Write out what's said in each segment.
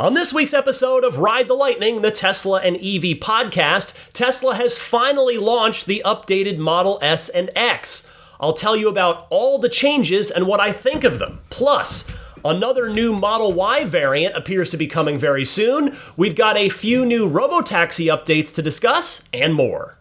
On this week's episode of Ride the Lightning, the Tesla and EV podcast, Tesla has finally launched the updated Model S and X. I'll tell you about all the changes and what I think of them. Plus, another new Model Y variant appears to be coming very soon. We've got a few new robotaxi updates to discuss, and more.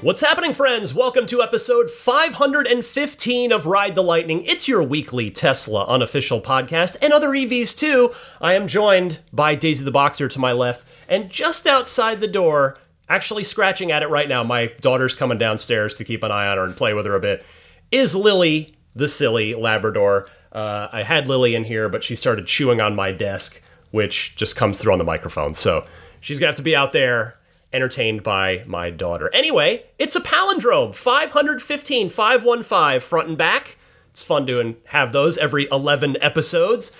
What's happening, friends? Welcome to episode 515 of Ride the Lightning. It's your weekly Tesla unofficial podcast, and other EVs too. I am joined by Daisy the Boxer to my left, and just outside the door, actually scratching at it right now, my daughter's coming downstairs to keep an eye on her and play with her a bit, is Lily, the silly Labrador. I had Lily in here, but she started chewing on my desk, which just comes through on the microphone, so she's gonna have to be out there entertained by my daughter. Anyway, it's a palindrome. 515, 515, front and back. It's fun to have those every 11 episodes.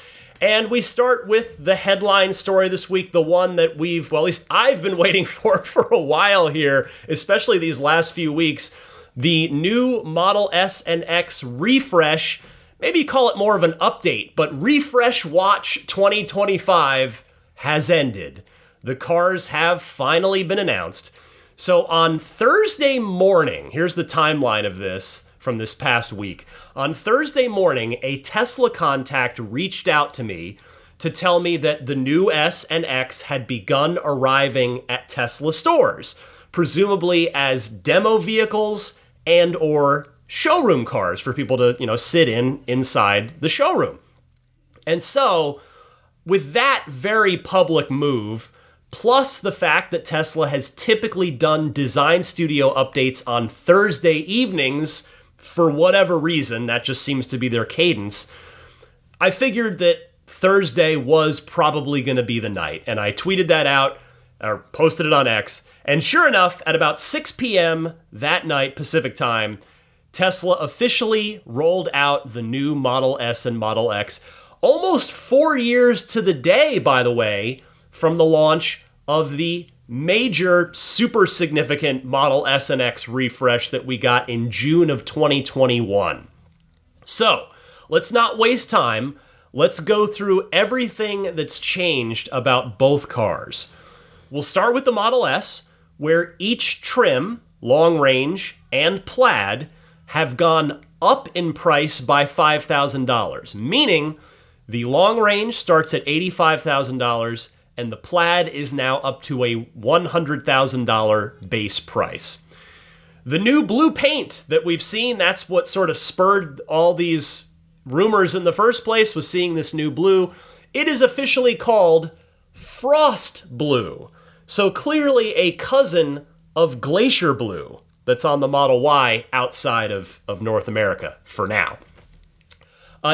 And we start with the headline story this week, the one that at least I've been waiting for a while here, especially these last few weeks. The new Model S and X refresh, maybe call it more of an update, but Refresh Watch 2025 has ended. The cars have finally been announced. So on Thursday morning, here's the timeline of this from this past week. On Thursday morning, a Tesla contact reached out to me to tell me that the new S and X had begun arriving at Tesla stores, presumably as demo vehicles and or showroom cars for people to, sit inside the showroom. And so, with that very public move, plus the fact that Tesla has typically done design studio updates on Thursday evenings, for whatever reason, that just seems to be their cadence, I figured that Thursday was probably going to be the night. And I tweeted that out, or posted it on X, and sure enough, at about 6 p.m. that night, Pacific time, Tesla officially rolled out the new Model S and Model X, almost 4 years to the day, by the way, from the launch of the major, super significant Model S and X refresh that we got in June of 2021. So, let's not waste time. Let's go through everything that's changed about both cars. We'll start with the Model S, where each trim, long range, and plaid have gone up in price by $5,000, meaning the long range starts at $85,000 and the plaid is now up to a $100,000 base price. The new blue paint that we've seen, that's what sort of spurred all these rumors in the first place, was seeing this new blue. It is officially called Frost Blue. So clearly a cousin of Glacier Blue that's on the Model Y outside of North America for now.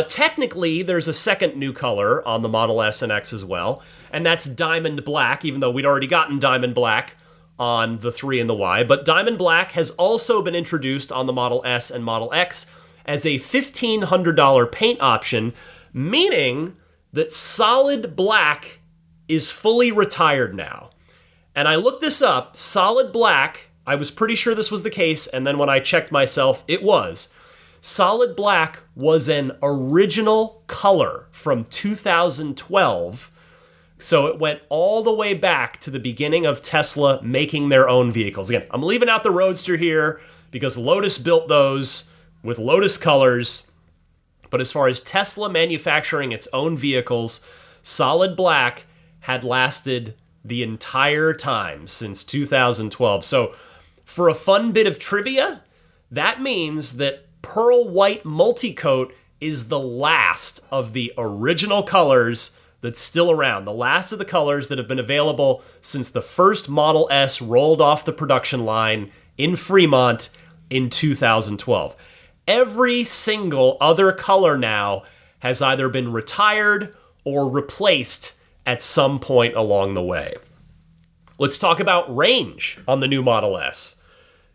Technically, there's a second new color on the Model S and X as well, and that's Diamond Black, even though we'd already gotten Diamond Black on the 3 and the Y. But Diamond Black has also been introduced on the Model S and Model X as a $1,500 paint option, meaning that solid black is fully retired now. And I looked this up. Solid black, I was pretty sure this was the case, and then when I checked myself, it was. Solid black was an original color from 2012, so it went all the way back to the beginning of Tesla making their own vehicles. Again, I'm leaving out the Roadster here because Lotus built those with Lotus colors, but as far as Tesla manufacturing its own vehicles, solid black had lasted the entire time since 2012. So for a fun bit of trivia, that means that pearl white multicoat is the last of the original colors that's still around. The last of the colors that have been available since the first Model S rolled off the production line in Fremont in 2012. Every single other color now has either been retired or replaced at some point along the way. Let's talk about range on the new Model S.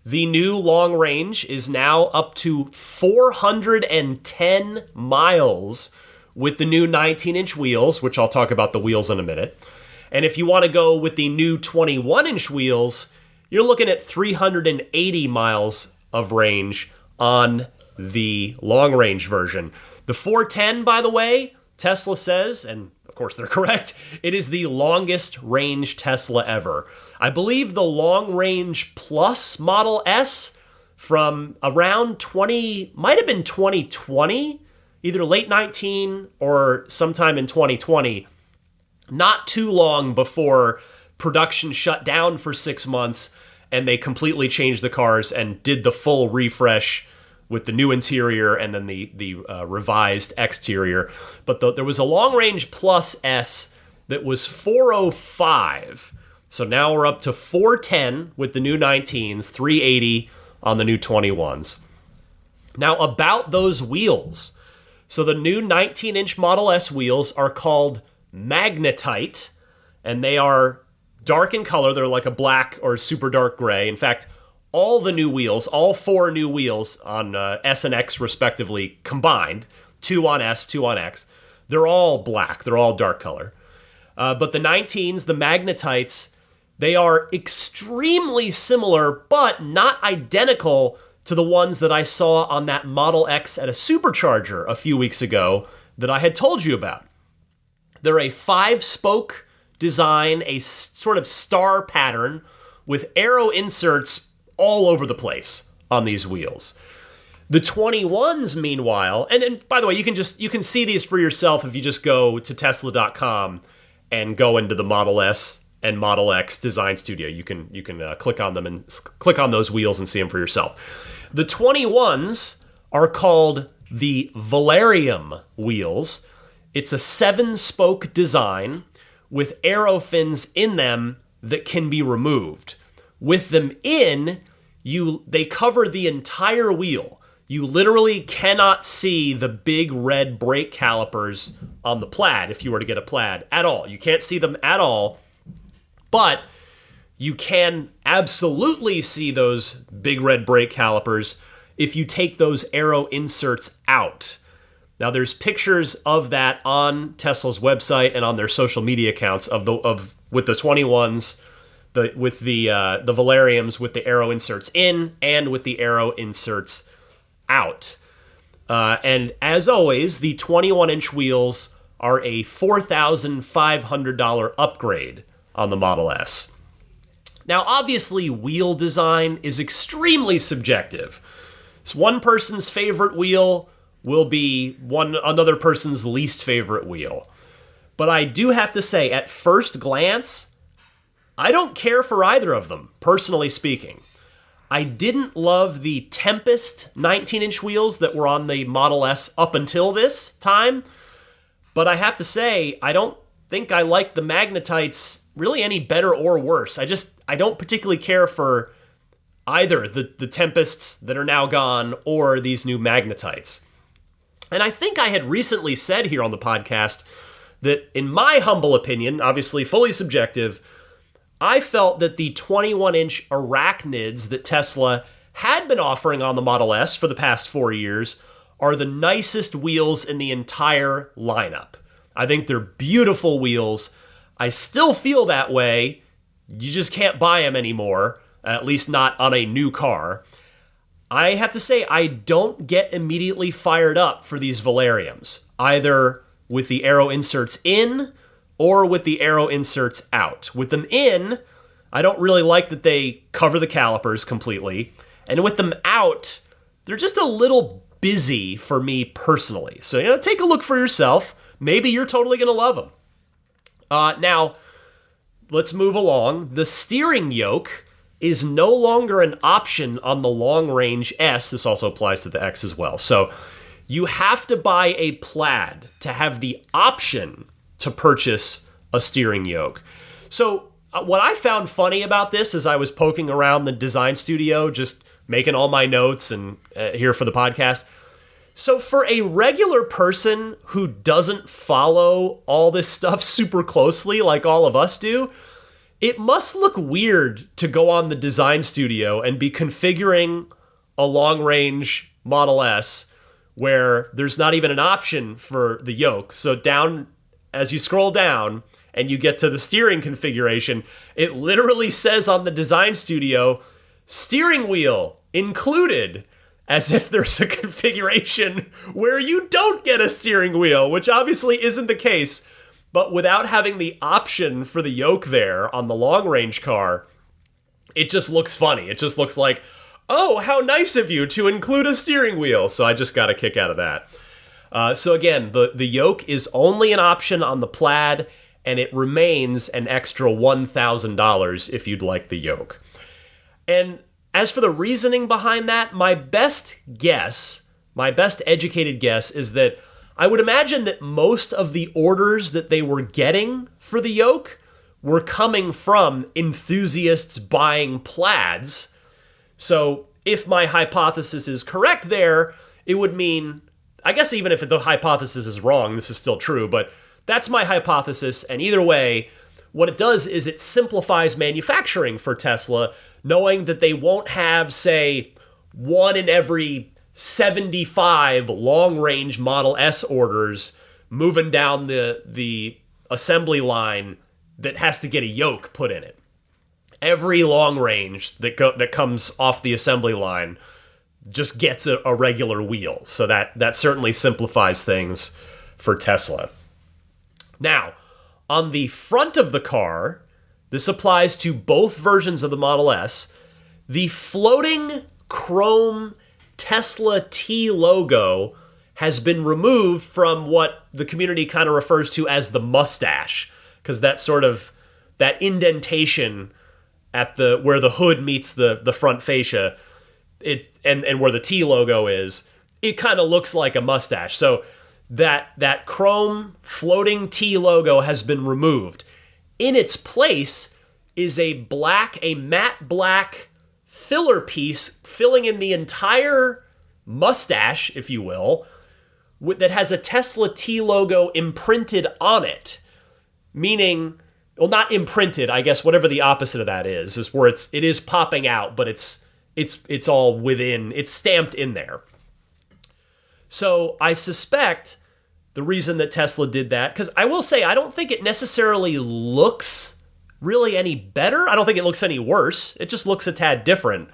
The new long range is now up to 410 miles with the new 19-inch wheels, which I'll talk about the wheels in a minute. And if you want to go with the new 21-inch wheels, you're looking at 380 miles of range on the long-range version. The 410, by the way, Tesla says, and of course they're correct, it is the longest range Tesla ever. I believe the long-range plus Model S from around 2020, either late 19 or sometime in 2020, not too long before production shut down for 6 months and they completely changed the cars and did the full refresh with the new interior and then the revised exterior. But there was a long-range plus S that was 405. So now we're up to 410 with the new 19s, 380 on the new 21s. Now about those wheels. So the new 19-inch Model S wheels are called magnetite, and they are dark in color. They're like a black or super dark gray. In fact, all the new wheels, all 4 new wheels on S and X respectively combined, 2 on S, 2 on X, they're all black. They're all dark color. But the 19s, the magnetites, they are extremely similar, but not identical to the ones that I saw on that Model X at a supercharger a few weeks ago that I had told you about. They're a 5-spoke design, a sort of star pattern with arrow inserts all over the place on these wheels. The 21s, meanwhile, and by the way, you can see these for yourself if you just go to Tesla.com and go into the Model S and Model X design studio. You can click on them and click on those wheels and see them for yourself. The 21s are called the Valerium wheels. It's a 7-spoke design with arrow fins in them that can be removed. With them in, they cover the entire wheel. You literally cannot see the big red brake calipers on the Plaid if you were to get a Plaid at all. You can't see them at all, but you can absolutely see those big red brake calipers if you take those arrow inserts out. Now, there's pictures of that on Tesla's website and on their social media accounts with the 21s, with the Valeriums with the arrow inserts in and with the arrow inserts out. And as always, the 21-inch wheels are a $4,500 upgrade on the Model S. Now, obviously, wheel design is extremely subjective. It's one person's favorite wheel will be another person's least favorite wheel. But I do have to say, at first glance, I don't care for either of them, personally speaking. I didn't love the Tempest 19-inch wheels that were on the Model S up until this time, but I have to say, I don't think I like the magnetites really any better or worse. I don't particularly care for either the Tempests that are now gone or these new magnetites. And I think I had recently said here on the podcast that, in my humble opinion, obviously fully subjective, I felt that the 21-inch arachnids that Tesla had been offering on the Model S for the past 4 years are the nicest wheels in the entire lineup. I think they're beautiful wheels. I still feel that way. You just can't buy them anymore, at least not on a new car. I have to say, I don't get immediately fired up for these Valeriums, either with the arrow inserts in or with the arrow inserts out. With them in, I don't really like that they cover the calipers completely. And with them out, they're just a little busy for me personally. So, take a look for yourself. Maybe you're totally going to love them. Now, let's move along. The steering yoke is no longer an option on the long-range S. This also applies to the X as well. So you have to buy a Plaid to have the option to purchase a steering yoke. So what I found funny about this as I was poking around the design studio, just making all my notes and here for the podcast. So for a regular person who doesn't follow all this stuff super closely like all of us do, it must look weird to go on the design studio and be configuring a long-range Model S where there's not even an option for the yoke. So down, as you scroll down and you get to the steering configuration, it literally says on the design studio, steering wheel included, as if there's a configuration where you don't get a steering wheel, which obviously isn't the case. But without having the option for the yoke there on the long-range car, it just looks funny. It just looks like, oh, how nice of you to include a steering wheel. So I just got a kick out of that. So again, the yoke is only an option on the Plaid, and it remains an extra $1,000 if you'd like the yoke. And as for the reasoning behind that, my best educated guess is that I would imagine that most of the orders that they were getting for the yoke were coming from enthusiasts buying Plaids. So if my hypothesis is correct there, it would mean, I guess even if the hypothesis is wrong, this is still true, but that's my hypothesis. And either way, what it does is it simplifies manufacturing for Tesla, knowing that they won't have, say, one in every 75 long-range Model S orders moving down the assembly line that has to get a yoke put in it. Every long range that comes off the assembly line just gets a regular wheel. So that certainly simplifies things for Tesla. Now, on the front of the car, this applies to both versions of the Model S, the floating chrome Tesla T logo has been removed from what the community kind of refers to as the mustache, because that indentation at where the hood meets the front fascia, and where the T logo is, it kind of looks like a mustache. So that chrome floating T logo has been removed. In its place is a matte black filler piece filling in the entire mustache, if you will, that has a Tesla T logo imprinted on it. Meaning, well, not imprinted, I guess whatever the opposite of that is where it is popping out, but it's all within, it's stamped in there. So I suspect the reason that Tesla did that, because I will say I don't think it necessarily looks really any better. I don't think it looks any worse. It just looks a tad different.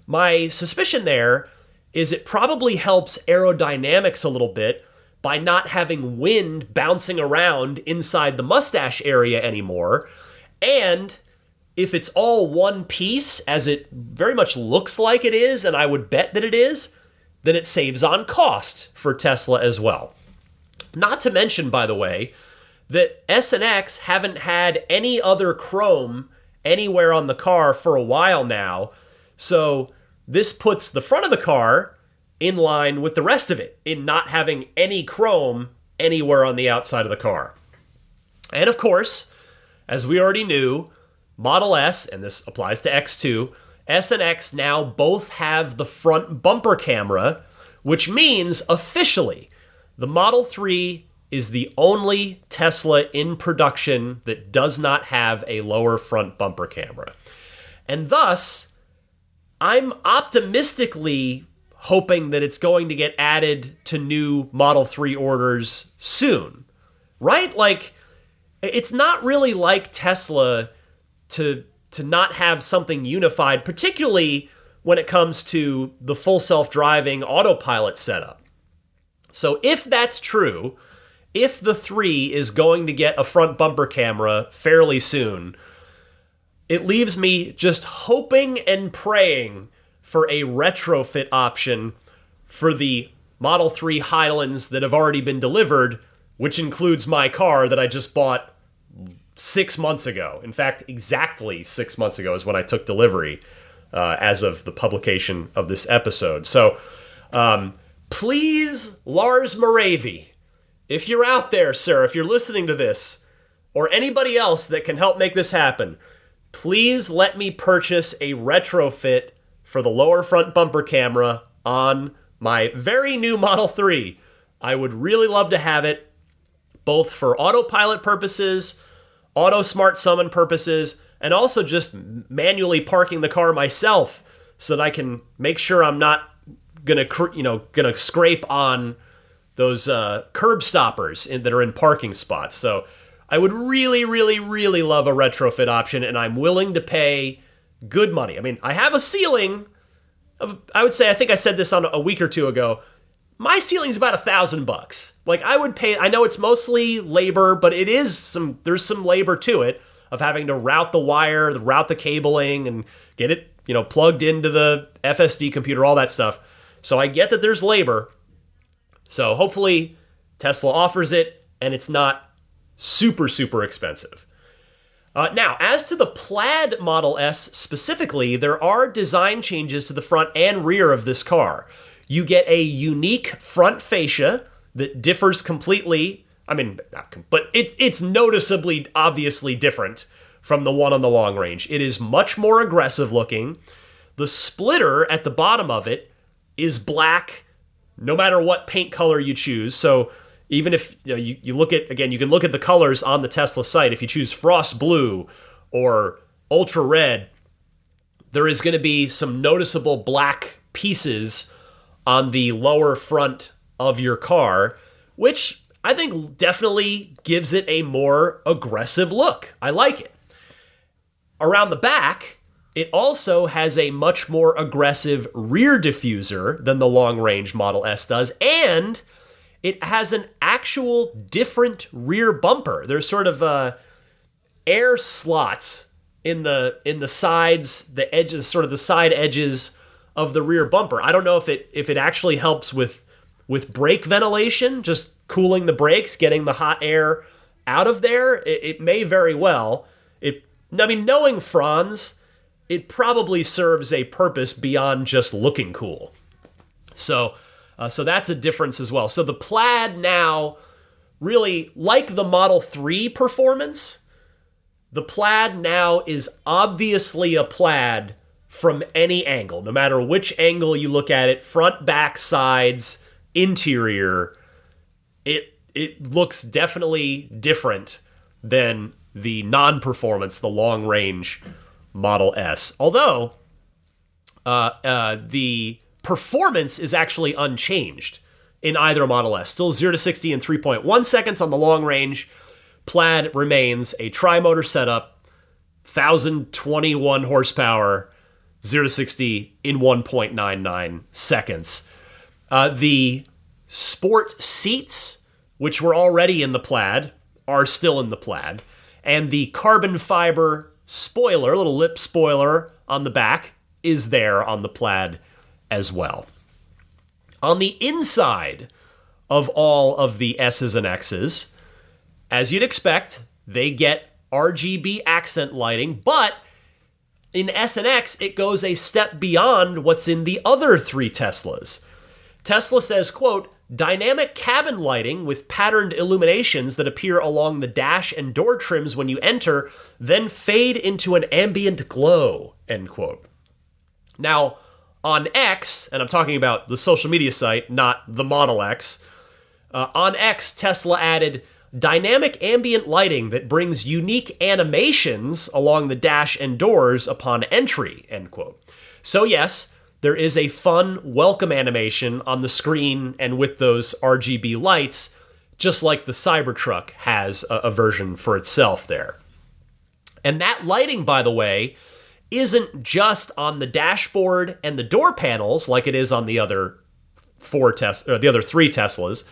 My suspicion there is it probably helps aerodynamics a little bit by not having wind bouncing around inside the mustache area anymore. And if it's all one piece, as it very much looks like it is, and I would bet that it is, then it saves on cost for Tesla as well. Not to mention, by the way, that S and X haven't had any other chrome anywhere on the car for a while now. So this puts the front of the car in line with the rest of it in not having any chrome anywhere on the outside of the car. And of course, as we already knew, Model S, and this applies to X2, S and X now both have the front bumper camera, which means officially the Model 3 is the only Tesla in production that does not have a lower front bumper camera. And thus, I'm optimistically hoping that it's going to get added to new Model 3 orders soon, right? Like, it's not really like Tesla to not have something unified, particularly when it comes to the full self-driving autopilot setup. So if that's true, if the 3 is going to get a front bumper camera fairly soon, it leaves me just hoping and praying for a retrofit option for the Model 3 Highlands that have already been delivered, which includes my car that I just bought 6 months ago. In fact, exactly 6 months ago is when I took delivery as of the publication of this episode. So please, Lars Moravy, if you're out there, sir, if you're listening to this, or anybody else that can help make this happen, please let me purchase a retrofit for the lower front bumper camera on my very new Model 3. I would really love to have it, both for autopilot purposes, auto smart summon purposes, and also just manually parking the car myself so that I can make sure I'm not gonna scrape on those curb stoppers that are in parking spots. So I would really, really, really love a retrofit option, and I'm willing to pay good money. I mean, I have a ceiling of, I would say, I think I said this on a week or two ago, my ceiling's about $1,000. Like, I would pay, I know it's mostly labor, but there's some labor to it of having to route the wire, route the cabling, and get it, plugged into the FSD computer, all that stuff. So I get that there's labor. So hopefully Tesla offers it, and it's not super, super expensive. Now, as to the Plaid Model S specifically, there are design changes to the front and rear of this car. You get a unique front fascia that differs completely. I mean, but it's noticeably, obviously different from the one on the long range. It is much more aggressive looking. The splitter at the bottom of it is black, no matter what paint color you choose. So even if you look at, again, you can look at the colors on the Tesla site. If you choose frost blue or ultra red, there is going to be some noticeable black pieces on the lower front of your car, which I think definitely gives it a more aggressive look. I like it. Around the back, it also has a much more aggressive rear diffuser than the long-range Model S does, and it has an actual different rear bumper. There's sort of air slots in the sides, the edges, sort of the side edges of the rear bumper. I don't know if it actually helps with brake ventilation, just cooling the brakes, getting the hot air out of there. It may very well. Knowing Franz, it probably serves a purpose beyond just looking cool. So that's a difference as well. So the Plaid now, really, like the Model 3 performance, the Plaid now is obviously a Plaid from any angle, no matter which angle you look at it, front, back, sides, interior, it looks definitely different than the non-performance, the long-range Model S. Although, the performance is actually unchanged in either Model S. Still 0 to 60 in 3.1 seconds on the long range. Plaid remains a tri-motor setup, 1,021 horsepower, 0 to 60 in 1.99 seconds. The sport seats, which were already in the Plaid, are still in the Plaid. And the carbon fiber spoiler, little lip spoiler on the back, is there on the Plaid as well. On the inside of all of the S's and X's, as you'd expect, they get RGB accent lighting, but in S and X, it goes a step beyond what's in the other three Teslas. Tesla says, quote, dynamic cabin lighting with patterned illuminations that appear along the dash and door trims when you enter, then fade into an ambient glow, end quote. Now, on X, and I'm talking about the social media site, not the Model X, on X, Tesla added dynamic ambient lighting that brings unique animations along the dash and doors upon entry, end quote. So yes, there is a fun welcome animation on the screen and with those RGB lights, just like the Cybertruck has a version for itself there. And that lighting, by the way, isn't just on the dashboard and the door panels like it is on the other three Teslas,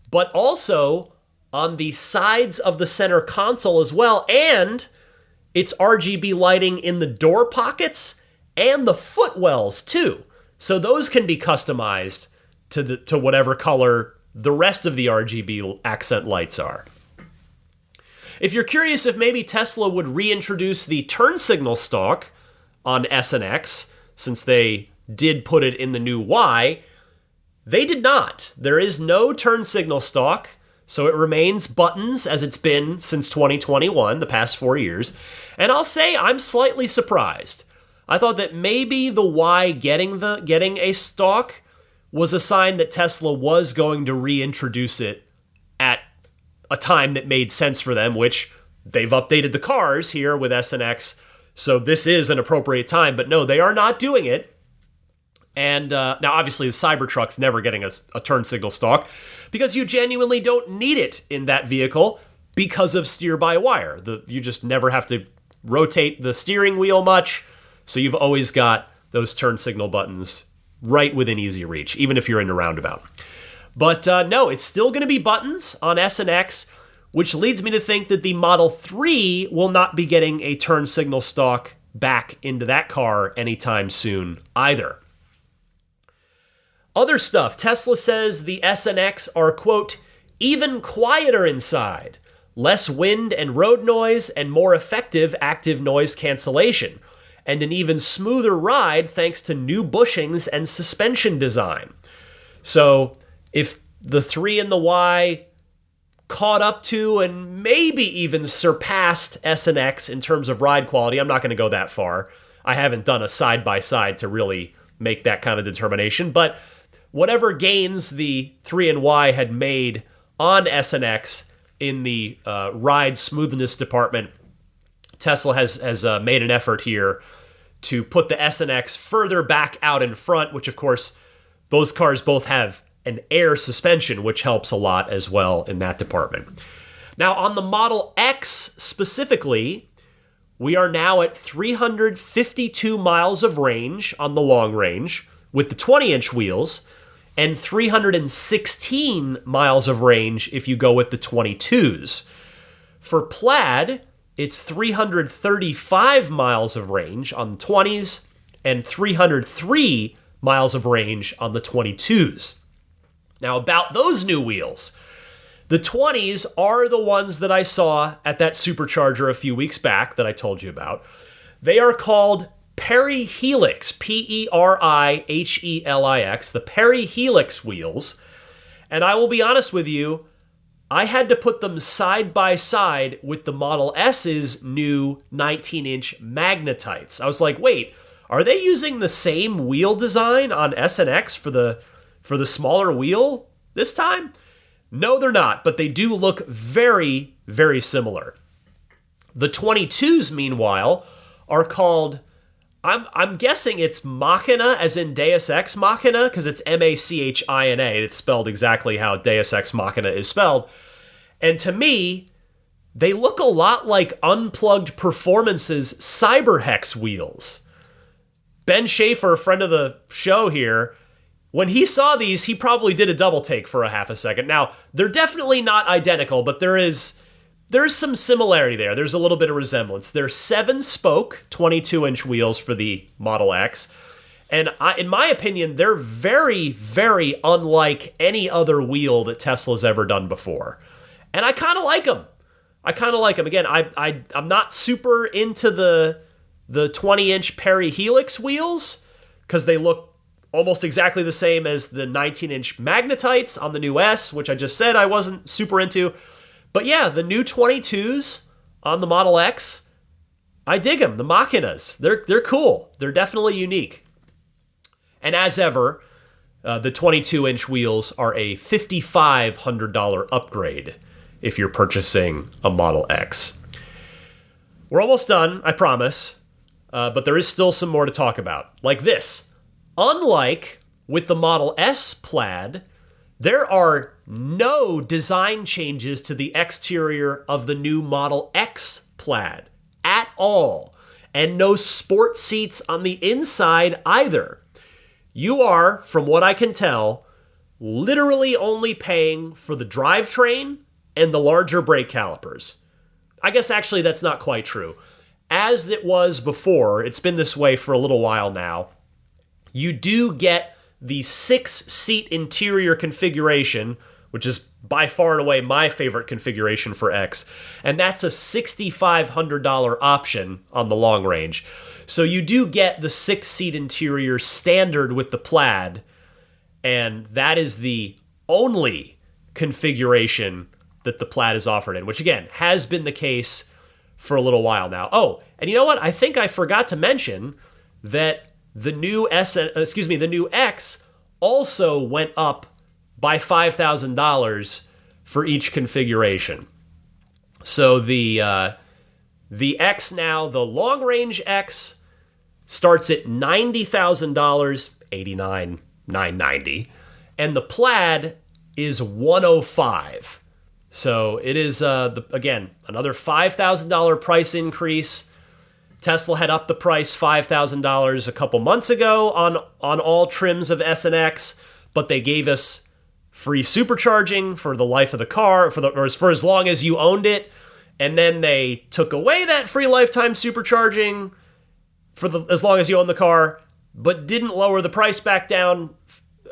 but also on the sides of the center console as well, and it's RGB lighting in the door pockets and the footwells too. So those can be customized to whatever color the rest of the RGB accent lights are. If you're curious if maybe Tesla would reintroduce the turn signal stalk on S and X, since they did put it in the new Y, they did not. There is no turn signal stalk, so it remains buttons as it's been since 2021, the past 4 years. And I'll say I'm slightly surprised. I thought that maybe the Y getting a stalk was a sign that Tesla was going to reintroduce it at a time that made sense for them, which they've updated the cars here with S and X, so this is an appropriate time. But no, they are not doing it. And now, obviously, the Cybertruck's never getting a turn signal stalk because you genuinely don't need it in that vehicle because of steer-by-wire. You just never have to rotate the steering wheel much, so you've always got those turn signal buttons right within easy reach, even if you're in a roundabout. But no, it's still going to be buttons on S and X, which leads me to think that the Model 3 will not be getting a turn signal stalk back into that car anytime soon either. Other stuff, Tesla says the S and X are, quote, even quieter inside, less wind and road noise and more effective active noise cancellation, and an even smoother ride thanks to new bushings and suspension design. So if the 3 and the Y caught up to and maybe even surpassed S and X in terms of ride quality, I'm not going to go that far. I haven't done a side-by-side to really make that kind of determination, but whatever gains the 3 and Y had made on S and X in the ride smoothness department, Tesla has made an effort here to put the S and X further back out in front, which of course those cars both have an air suspension, which helps a lot as well in that department. Now on the Model X specifically, we are now at 352 miles of range on the long range with the 20-inch wheels, and 316 miles of range if you go with the 22s. For Plaid, it's 335 miles of range on the 20s and 303 miles of range on the 22s. Now, about those new wheels, the 20s are the ones that I saw at that supercharger a few weeks back that I told you about. They are called Peri-Helix, P-E-R-I-H-E-L-I-X, the Peri-Helix wheels. And I will be honest with you, I had to put them side by side with the Model S's new 19-inch magnetites. I was like, wait, are they using the same wheel design on S and X for the smaller wheel this time? No, they're not, but they do look very, very similar. The 22s, meanwhile, are called, I'm guessing it's Machina, as in Deus Ex Machina, because it's M-A-C-H-I-N-A. It's spelled exactly how Deus Ex Machina is spelled. And to me, they look a lot like Unplugged Performance's Cyberhex wheels. Ben Schaefer, a friend of the show here, when he saw these, he probably did a double take for a half a second. Now, they're definitely not identical, but there's some similarity there. There's a little bit of resemblance. They're 7-spoke, 22-inch wheels for the Model X. And in my opinion, they're very, very unlike any other wheel that Tesla's ever done before. And I kind of like them. Again, I'm not super into the 20-inch Peri-Helix wheels because they look almost exactly the same as the 19-inch magnetites on the new S, which I just said I wasn't super into. But yeah, the new 22s on the Model X, I dig them. The Machinas, they're cool. They're definitely unique. And as ever, the 22-inch wheels are a $5,500 upgrade if you're purchasing a Model X. We're almost done, I promise, but there is still some more to talk about. Like this. Unlike with the Model S Plaid, there are no design changes to the exterior of the new Model X Plaid at all, and no sport seats on the inside either. You are, from what I can tell, literally only paying for the drivetrain and the larger brake calipers. I guess actually that's not quite true. As it was before, it's been this way for a little while now, you do get the 6-seat interior configuration, which is by far and away my favorite configuration for X, and that's a $6,500 option on the long range. So you do get the 6-seat interior standard with the Plaid, and that is the only configuration that the Plaid is offered in, which again has been the case for a little while now. Oh, and you know what? I think I forgot to mention that the new X also went up by $5,000 for each configuration. So the X now, the long range X starts at $90,000, $89,990, and the Plaid is $105,000. So it is again another $5,000 price increase. Tesla had upped the price $5,000 a couple months ago on all trims of S and X, but they gave us free supercharging for the life of the car, for as long as you owned it, and then they took away that free lifetime supercharging as long as you own the car, but didn't lower the price back down,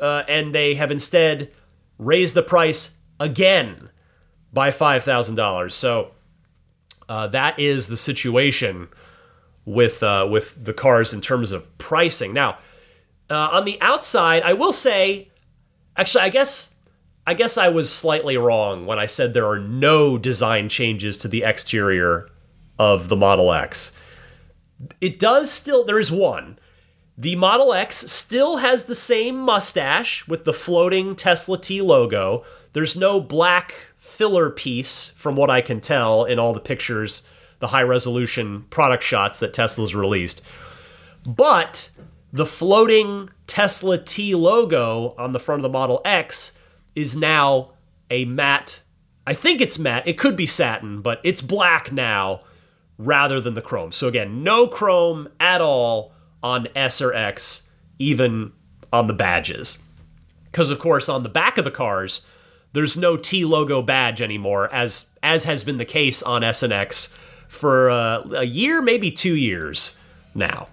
and they have instead raised the price again by $5,000. So that is the situation with the cars in terms of pricing. Now, on the outside, I will say, actually, I guess I was slightly wrong when I said there are no design changes to the exterior of the Model X. There is one. The Model X still has the same mustache with the floating Tesla T logo. There's no black filler piece, from what I can tell in all the pictures, the high-resolution product shots that Tesla's released. But the floating Tesla T logo on the front of the Model X is now a matte. I think it's matte. It could be satin, but it's black now rather than the chrome. So again, no chrome at all on S or X, even on the badges. Because, of course, on the back of the cars, there's no T logo badge anymore, as has been the case on S and X for a year, maybe 2 years now.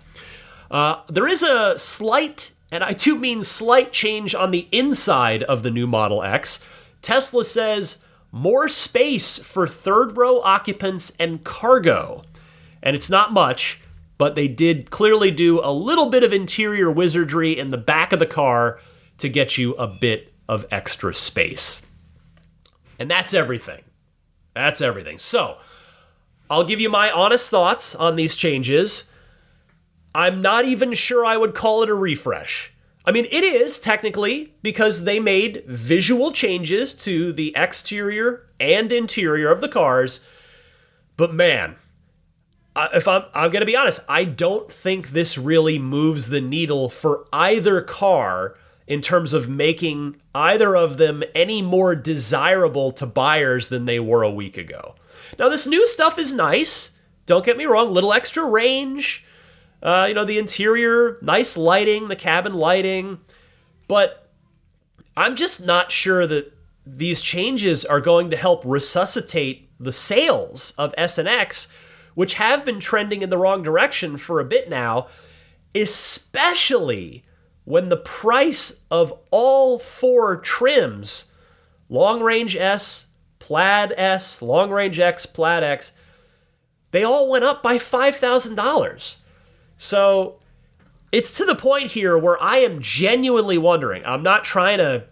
There is a slight, and I do mean slight, change on the inside of the new Model X. Tesla says more space for third row occupants and cargo. And it's not much, but they did clearly do a little bit of interior wizardry in the back of the car to get you a bit of extra space. And that's everything. That's everything. So, I'll give you my honest thoughts on these changes. I'm not even sure I would call it a refresh. I mean, it is technically, because they made visual changes to the exterior and interior of the cars. But man, if I'm going to be honest, I don't think this really moves the needle for either car in terms of making either of them any more desirable to buyers than they were a week ago. Now, this new stuff is nice. Don't get me wrong, little extra range. The interior, nice lighting, the cabin lighting. But I'm just not sure that these changes are going to help resuscitate the sales of S and X, which have been trending in the wrong direction for a bit now, especially when the price of all four trims, long range S, Plaid S, long range X, Plaid X, they all went up by $5,000. So it's to the point here where I am genuinely wondering. I'm not trying to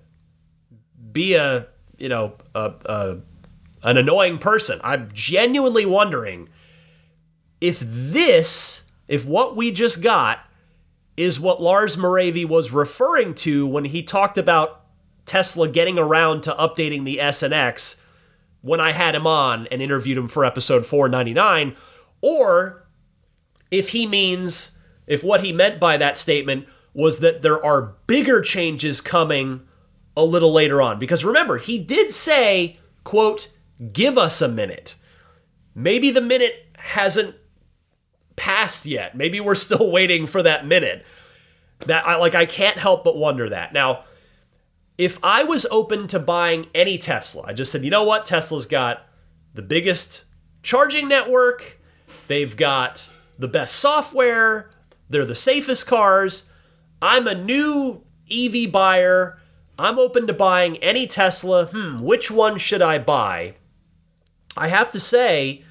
be an annoying person. I'm genuinely wondering if what we just got is what Lars Moravy was referring to when he talked about Tesla getting around to updating the S and X when I had him on and interviewed him for episode 499, or if what he meant by that statement was that there are bigger changes coming a little later on. Because remember, he did say, quote, "give us a minute." Maybe the minute hasn't passed yet. Maybe we're still waiting for that minute. I can't help but wonder that. Now, if I was open to buying any Tesla, I just said, you know what? Tesla's got the biggest charging network. They've got the best software. They're the safest cars. I'm a new EV buyer. I'm open to buying any Tesla. Which one should I buy? I have to say,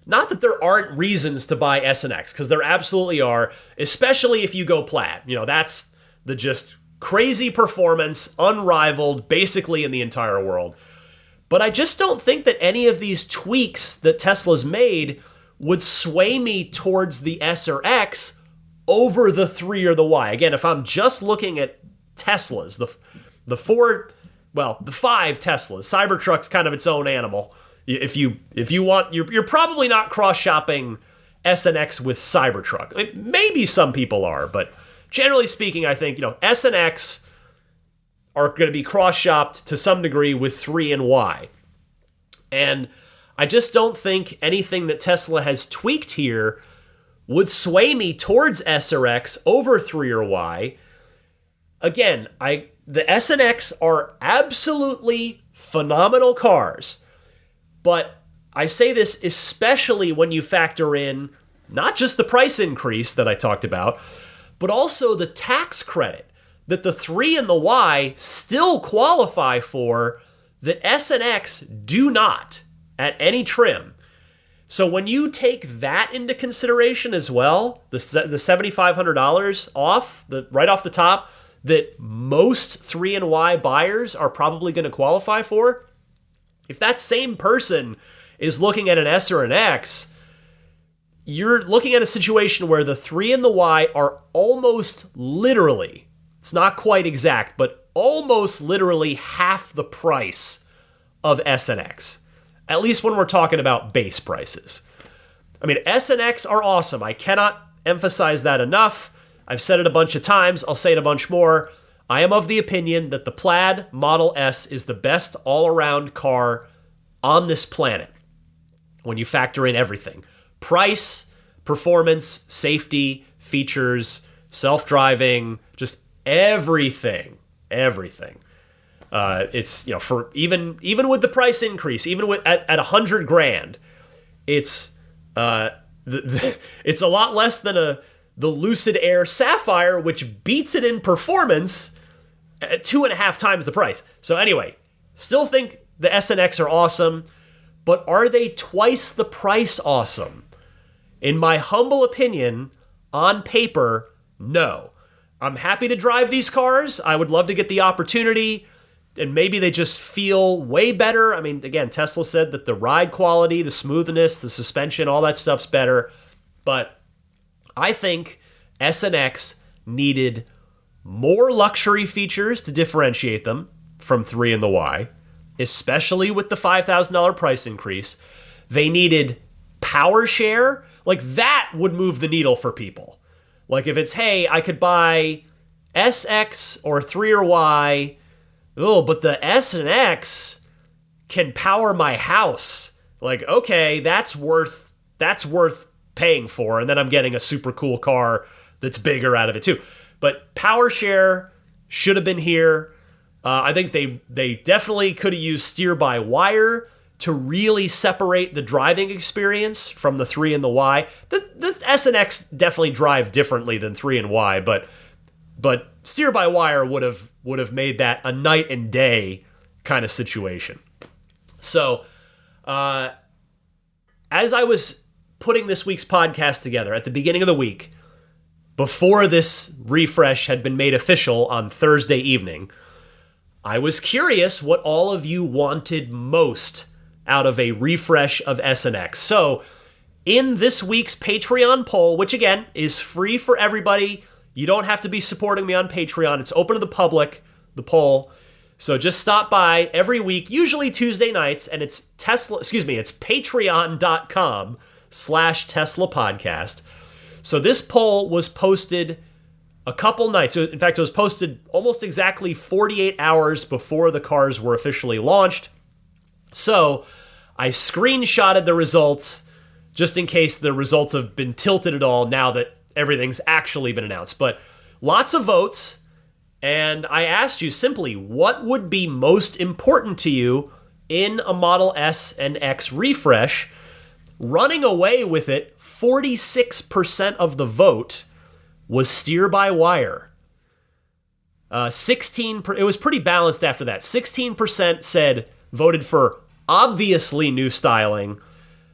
not that there aren't reasons to buy S and X, because there absolutely are, especially if you go Plaid. That's the just crazy performance, unrivaled, basically in the entire world. But I just don't think that any of these tweaks that Tesla's made would sway me towards the S or X over the 3 or the Y. Again, if I'm just looking at Teslas, the 5 Teslas, Cybertruck's kind of its own animal. If you want, you're probably not cross-shopping SNX with Cybertruck. I mean, maybe some people are, but generally speaking, I think, S and X are going to be cross-shopped to some degree with 3 and Y. And I just don't think anything that Tesla has tweaked here would sway me towards S or X over 3 or Y. Again, the S and X are absolutely phenomenal cars, but I say this especially when you factor in not just the price increase that I talked about, but also the tax credit that the 3 and the Y still qualify for that S and X do not at any trim. So when you take that into consideration as well, the $7,500 off, right off the top, that most 3 and Y buyers are probably going to qualify for, if that same person is looking at an S or an X, you're looking at a situation where the 3 and the Y are almost literally, it's not quite exact, but almost literally half the price of S and X. At least when we're talking about base prices. I mean, S and X are awesome. I cannot emphasize that enough. I've said it a bunch of times. I'll say it a bunch more. I am of the opinion that the Plaid Model S is the best all-around car on this planet when you factor in everything. Price, performance, safety, features, self-driving, just everything. Everything. It's, for even with the price increase, even with at $100,000, it's it's a lot less than the Lucid Air Sapphire, which beats it in performance at 2.5 times the price. So anyway, still think the S and X are awesome, but are they twice the price awesome? In my humble opinion, on paper, no. I'm happy to drive these cars. I would love to get the opportunity. And maybe they just feel way better. I mean, again, Tesla said that the ride quality, the smoothness, the suspension, all that stuff's better. But I think S and X needed more luxury features to differentiate them from 3 and the Y, especially with the $5,000 price increase. They needed power share. Like, that would move the needle for people. Like, if it's, hey, I could buy SX or 3 or Y, oh, but the S and X can power my house. Like, okay, that's worth paying for, and then I'm getting a super cool car that's bigger out of it too. But power share should have been here. I think they definitely could have used steer-by-wire to really separate the driving experience from the 3 and the Y. The S and X definitely drive differently than 3 and Y, but steer-by-wire would have made that a night and day kind of situation. So, as I was putting this week's podcast together at the beginning of the week, before this refresh had been made official on Thursday evening, I was curious what all of you wanted most out of a refresh of S and X. So, in this week's Patreon poll, which again is free for everybody, you don't have to be supporting me on Patreon. It's open to the public, the poll. So just stop by every week, usually Tuesday nights, and it's patreon.com/Tesla podcast. So this poll was posted a couple nights. In fact, it was posted almost exactly 48 hours before the cars were officially launched. So I screenshotted the results just in case the results have been tilted at all now that everything's actually been announced. But lots of votes, and I asked you simply, what would be most important to you in a Model S and X refresh? Running away with it, 46% of the vote was steer-by-wire. 16%, it was pretty balanced after that. 16% voted for obviously new styling.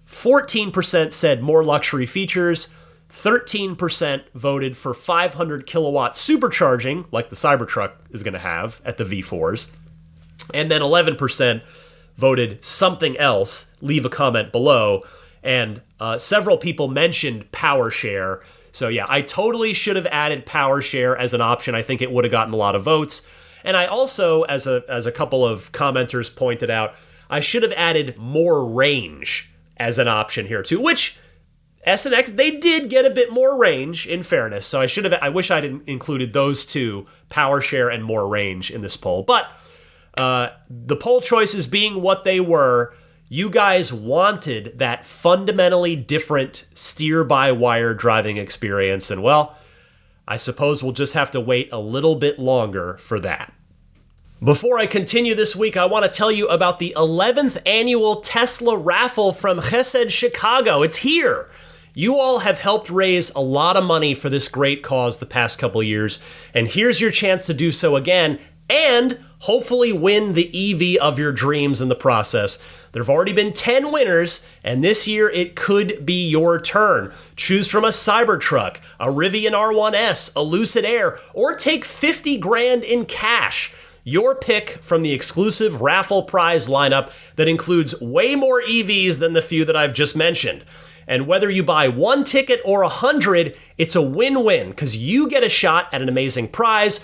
14% said more luxury features. 13% voted for 500 kilowatt supercharging, like the Cybertruck is going to have at the V4s. And then 11% voted something else. Leave a comment below. And several people mentioned power share. So yeah, I totally should have added power share as an option. I think it would have gotten a lot of votes. And I also, as a couple of commenters pointed out, I should have added more range as an option here too, which S and X, they did get a bit more range, in fairness. So I wish I'd included those two, power share and more range, in this poll. But the poll choices being what they were, you guys wanted that fundamentally different steer-by-wire driving experience. And well, I suppose we'll just have to wait a little bit longer for that. Before I continue this week, I want to tell you about the 11th annual Tesla raffle from Chesed Chicago. It's here. You all have helped raise a lot of money for this great cause the past couple years, and here's your chance to do so again, and hopefully win the EV of your dreams in the process. There have already been 10 winners, and this year it could be your turn. Choose from a Cybertruck, a Rivian R1S, a Lucid Air, or take 50 grand in cash. Your pick from the exclusive raffle prize lineup that includes way more EVs than the few that I've just mentioned. And whether you buy one ticket or 100, it's a win-win because you get a shot at an amazing prize.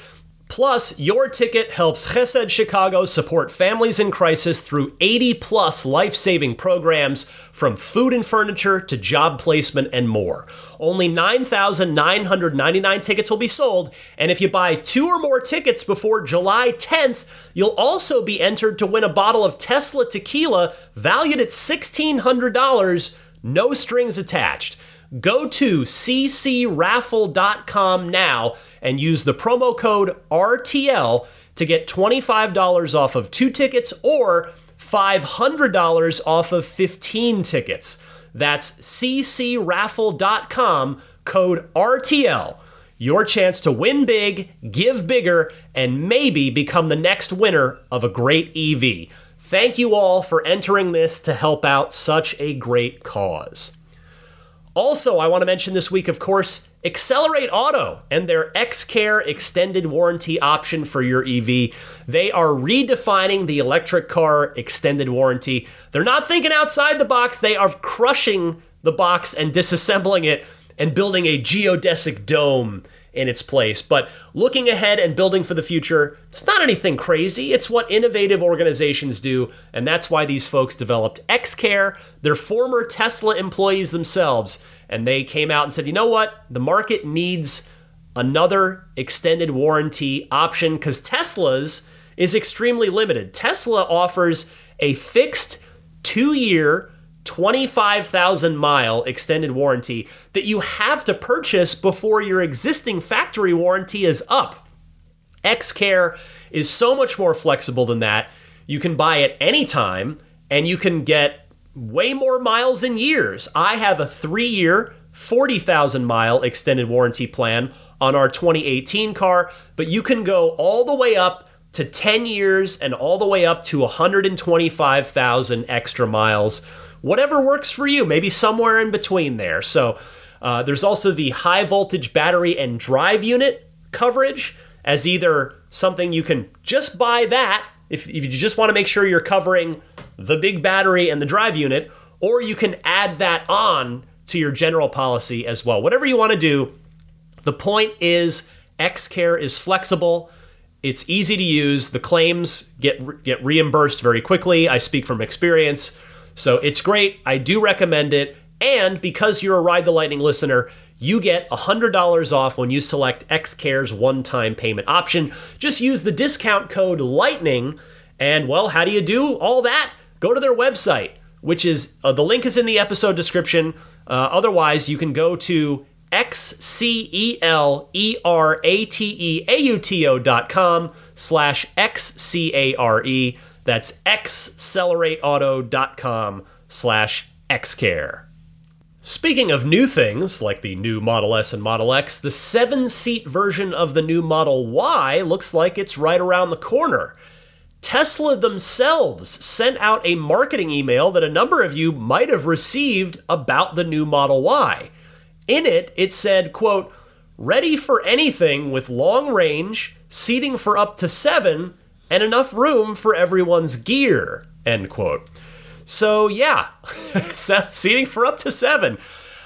Plus, your ticket helps Chesed Chicago support families in crisis through 80-plus life-saving programs, from food and furniture to job placement and more. Only 9,999 tickets will be sold, and if you buy 2 or more tickets before July 10th, you'll also be entered to win a bottle of Tesla tequila valued at $1,600, no strings attached. Go to ccraffle.com now and use the promo code RTL to get $25 off of 2 tickets or $500 off of 15 tickets. That's ccraffle.com, code RTL. Your chance to win big, give bigger, and maybe become the next winner of a great EV. Thank you all for entering this to help out such a great cause. Also, I want to mention this week, of course, Accelerate Auto and their X-Care extended warranty option for your EV. They are redefining the electric car extended warranty. They're not thinking outside the box. They are crushing the box and disassembling it and building a geodesic dome in its place. But looking ahead and building for the future, it's not anything crazy. It's what innovative organizations do, and that's why these folks developed X-Care. They're former Tesla employees themselves, and they came out and said, you know what? The market needs another extended warranty option because Tesla's is extremely limited. Tesla offers a fixed 2-year, 25,000 mile extended warranty that you have to purchase before your existing factory warranty is up. X-Care is so much more flexible than that. You can buy it anytime and you can get way more miles in years. I have a 3-year, 40,000 mile extended warranty plan on our 2018 car, but you can go all the way up to 10 years and all the way up to 125,000 extra miles. Whatever works for you, maybe somewhere in between there. So there's also the high voltage battery and drive unit coverage as either something you can just buy that if you just want to make sure you're covering the big battery and the drive unit, or you can add that on to your general policy as well. Whatever you want to do, the point is X-Care is flexible. It's easy to use. The claims get reimbursed very quickly. I speak from experience. So it's great. I do recommend it. And because you're a Ride the Lightning listener, you get $100 off when you select X-Care's one-time payment option. Just use the discount code LIGHTNING. And, well, how do you do all that? Go to their website, which is, the link is in the episode description. Otherwise, you can go to XCELERATEAUTO.com/XCARE. That's XCelerateAuto.com/Xcare. Speaking of new things, like the new Model S and Model X, the 7-seat version of the new Model Y looks like it's right around the corner. Tesla themselves sent out a marketing email that a number of you might have received about the new Model Y. In it, it said, quote, "Ready for anything with long range, seating for up to 7, and enough room for everyone's gear," end quote. So yeah, seating for up to 7.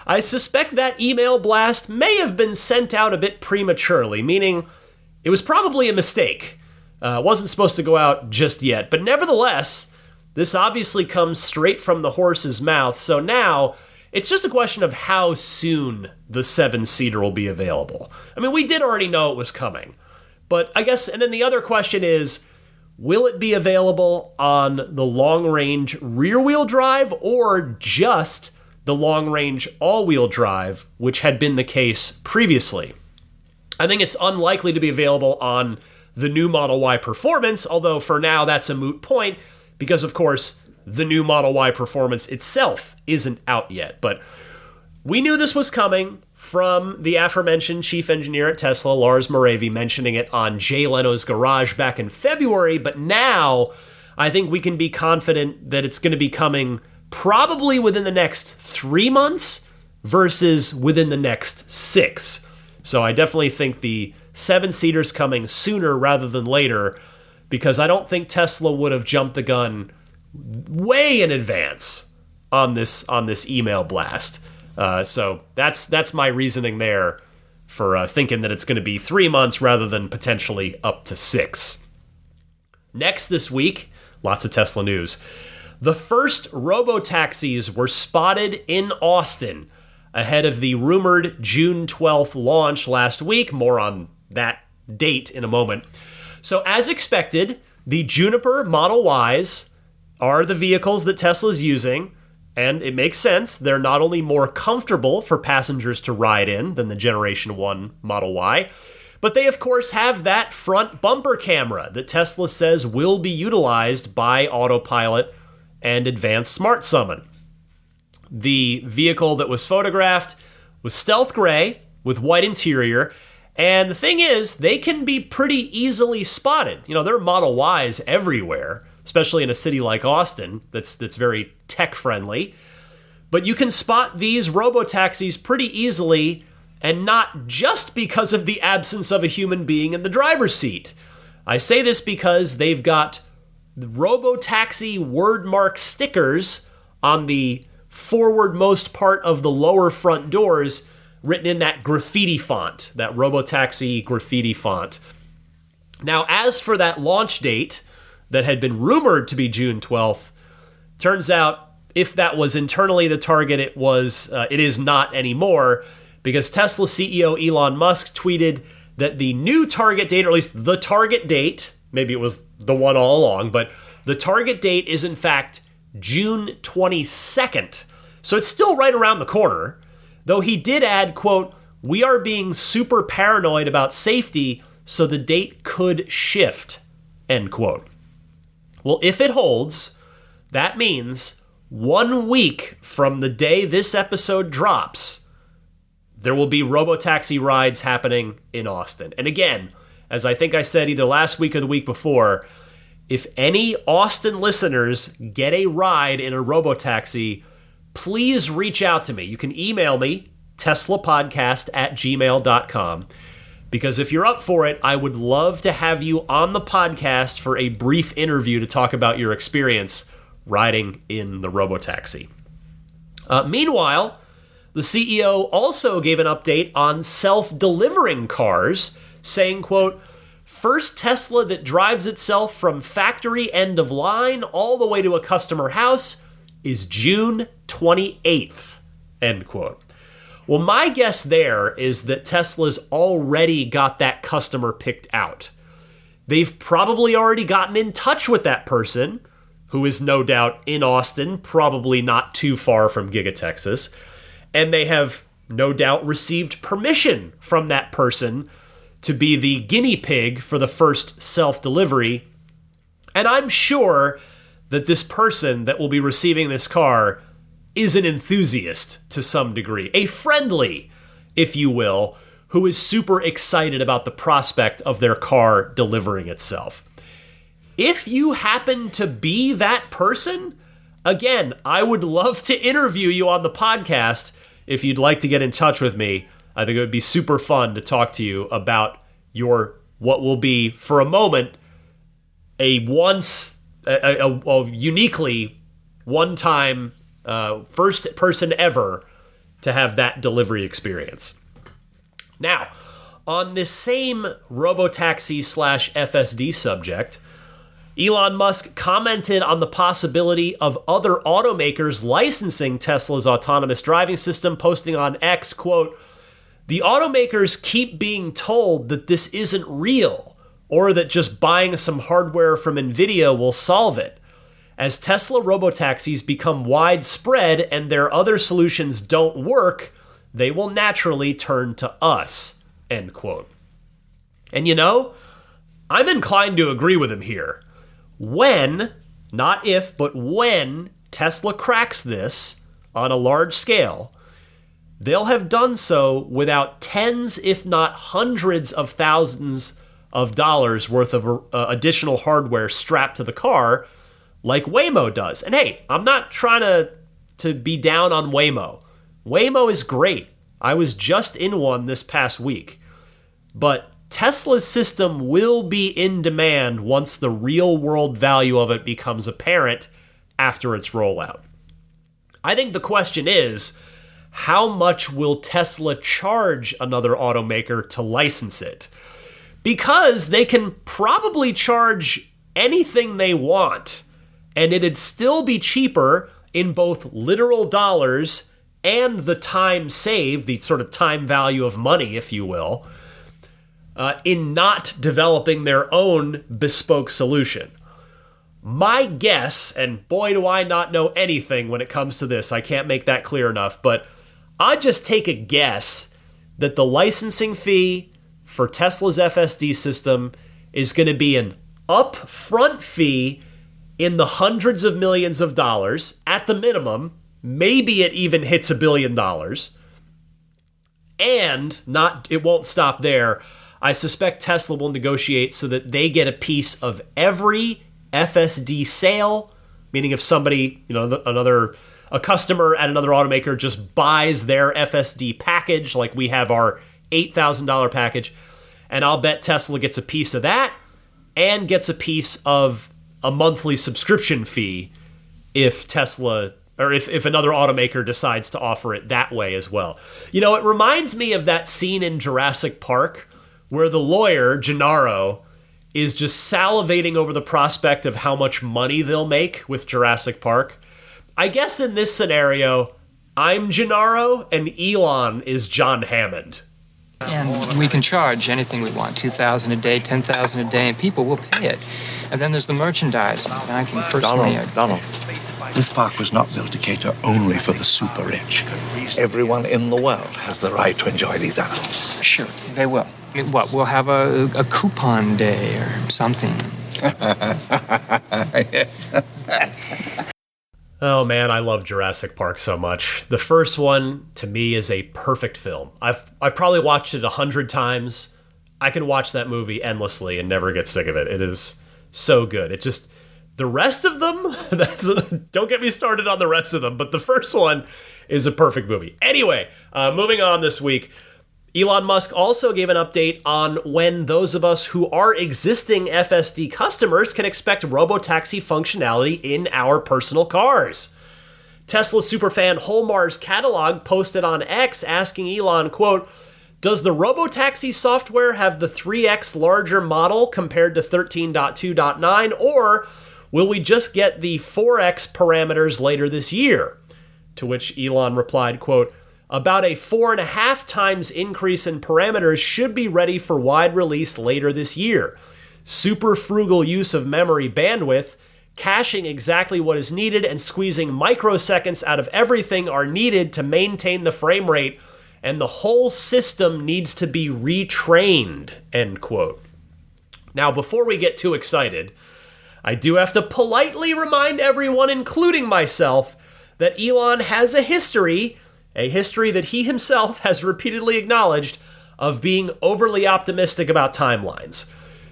I suspect that email blast may have been sent out a bit prematurely, meaning it was probably a mistake. Wasn't supposed to go out just yet. But nevertheless, This obviously comes straight from the horse's mouth, so now it's just a question of how soon the 7-seater will be available. I mean, we did already know it was coming, but I guess, and then the other question is, will it be available on the long-range rear-wheel drive or just the long-range all-wheel drive, which had been the case previously? I think it's unlikely to be available on the new Model Y Performance, although for now that's a moot point because, of course, the new Model Y Performance itself isn't out yet. But we knew this was coming from the aforementioned chief engineer at Tesla, Lars Moravy, mentioning it on Jay Leno's Garage back in February. But now I think we can be confident that it's going to be coming probably within the next 3 months versus within the next 6. So I definitely think the 7-seater's coming sooner rather than later, because I don't think Tesla would have jumped the gun way in advance on this email blast. So that's my reasoning there for thinking that it's going to be 3 months rather than potentially up to 6. Next this week, lots of Tesla news. The first robotaxis were spotted in Austin ahead of the rumored June 12th launch last week. More on that date in a moment. So as expected, the Juniper Model Ys are the vehicles that Tesla's using, and it makes sense. They're not only more comfortable for passengers to ride in than the Generation 1 Model Y, but they, of course, have that front bumper camera that Tesla says will be utilized by Autopilot and Advanced Smart Summon. The vehicle that was photographed was stealth gray with white interior, and the thing is, they can be pretty easily spotted. You know, there are Model Ys everywhere, especially in a city like Austin that's very tech-friendly. But you can spot these robotaxis pretty easily, and not just because of the absence of a human being in the driver's seat. I say this because they've got robotaxi wordmark stickers on the forwardmost part of the lower front doors, written in that graffiti font, that robotaxi graffiti font. Now, as for that launch date that had been rumored to be June 12th, turns out if that was internally the target, it is not anymore, because Tesla CEO Elon Musk tweeted that the new target date, or at least the target date, maybe it was the one all along, but the target date is in fact June 22nd. So it's still right around the corner, though he did add, quote, "We are being super paranoid about safety, so the date could shift," end quote. Well, if it holds, that means 1 week from the day this episode drops, there will be robotaxi rides happening in Austin. And again, as I think I said either last week or the week before, if any Austin listeners get a ride in a robotaxi, please reach out to me. You can email me, teslapodcast@gmail.com, because if you're up for it, I would love to have you on the podcast for a brief interview to talk about your experience riding in the robotaxi. Meanwhile, the CEO also gave an update on self-delivering cars, saying, quote, "First Tesla that drives itself from factory end of line all the way to a customer house is June 28th, end quote." Well, my guess there is that Tesla's already got that customer picked out. They've probably already gotten in touch with that person, who is no doubt in Austin, probably not too far from Giga Texas, and they have no doubt received permission from that person to be the guinea pig for the first self-delivery. And I'm sure that this person that will be receiving this car is an enthusiast to some degree, a friendly, if you will, who is super excited about the prospect of their car delivering itself. If you happen to be that person, again, I would love to interview you on the podcast. If you'd like to get in touch with me, I think it would be super fun to talk to you about your, what will be, for a moment, a uniquely one-time first person ever to have that delivery experience. Now, on this same robotaxi/FSD subject, Elon Musk commented on the possibility of other automakers licensing Tesla's autonomous driving system, posting on X, quote, "The automakers keep being told that this isn't real, or that just buying some hardware from NVIDIA will solve it. As Tesla robotaxis become widespread and their other solutions don't work, they will naturally turn to us," end quote. And I'm inclined to agree with him here. When, not if, but when Tesla cracks this on a large scale, they'll have done so without tens, if not hundreds of thousands of dollars worth of additional hardware strapped to the car, like Waymo does. And hey, I'm not trying to be down on Waymo. Waymo is great. I was just in one this past week. But Tesla's system will be in demand once the real-world value of it becomes apparent after its rollout. I think the question is, how much will Tesla charge another automaker to license it? Because they can probably charge anything they want, and it'd still be cheaper in both literal dollars and the time saved, the sort of time value of money, if you will, in not developing their own bespoke solution. My guess, and boy do I not know anything when it comes to this, I can't make that clear enough, but I'd just take a guess that the licensing fee for Tesla's FSD system is going to be an upfront fee in the hundreds of millions of dollars at the minimum. Maybe it even hits $1 billion. And it won't stop there. I suspect Tesla will negotiate so that they get a piece of every FSD sale, meaning if somebody, a customer at another automaker just buys their FSD package, like we have our $8,000 package, and I'll bet Tesla gets a piece of that and gets a piece of a monthly subscription fee if Tesla, or if another automaker decides to offer it that way as well. It reminds me of that scene in Jurassic Park where the lawyer, Gennaro, is just salivating over the prospect of how much money they'll make with Jurassic Park. I guess in this scenario, I'm Gennaro and Elon is John Hammond. And we can charge anything we want, $2,000 a day, $10,000 a day, and people will pay it. And then there's the merchandise. And I can personally... Donald, this park was not built to cater only for the super rich. Everyone in the world has the right to enjoy these animals. Sure, they will. I mean, what, we'll have a coupon day or something. Oh man, I love Jurassic Park so much. The first one, to me, is a perfect film. I've probably watched it 100 times. I can watch that movie endlessly and never get sick of it. It is so good. It just, the rest of them, don't get me started on the rest of them, but the first one is a perfect movie. Anyway, moving on this week, Elon Musk also gave an update on when those of us who are existing FSD customers can expect robotaxi functionality in our personal cars. Tesla superfan Holmar's Catalog posted on X asking Elon, quote, "Does the robotaxi software have the 3x larger model compared to 13.2.9, or will we just get the 4x parameters later this year?" To which Elon replied, quote, "About a 4.5 times increase in parameters should be ready for wide release later this year. Super frugal use of memory bandwidth, caching exactly what is needed, and squeezing microseconds out of everything are needed to maintain the frame rate, and the whole system needs to be retrained," end quote. Now, before we get too excited, I do have to politely remind everyone, including myself, that Elon has a history that he himself has repeatedly acknowledged, of being overly optimistic about timelines.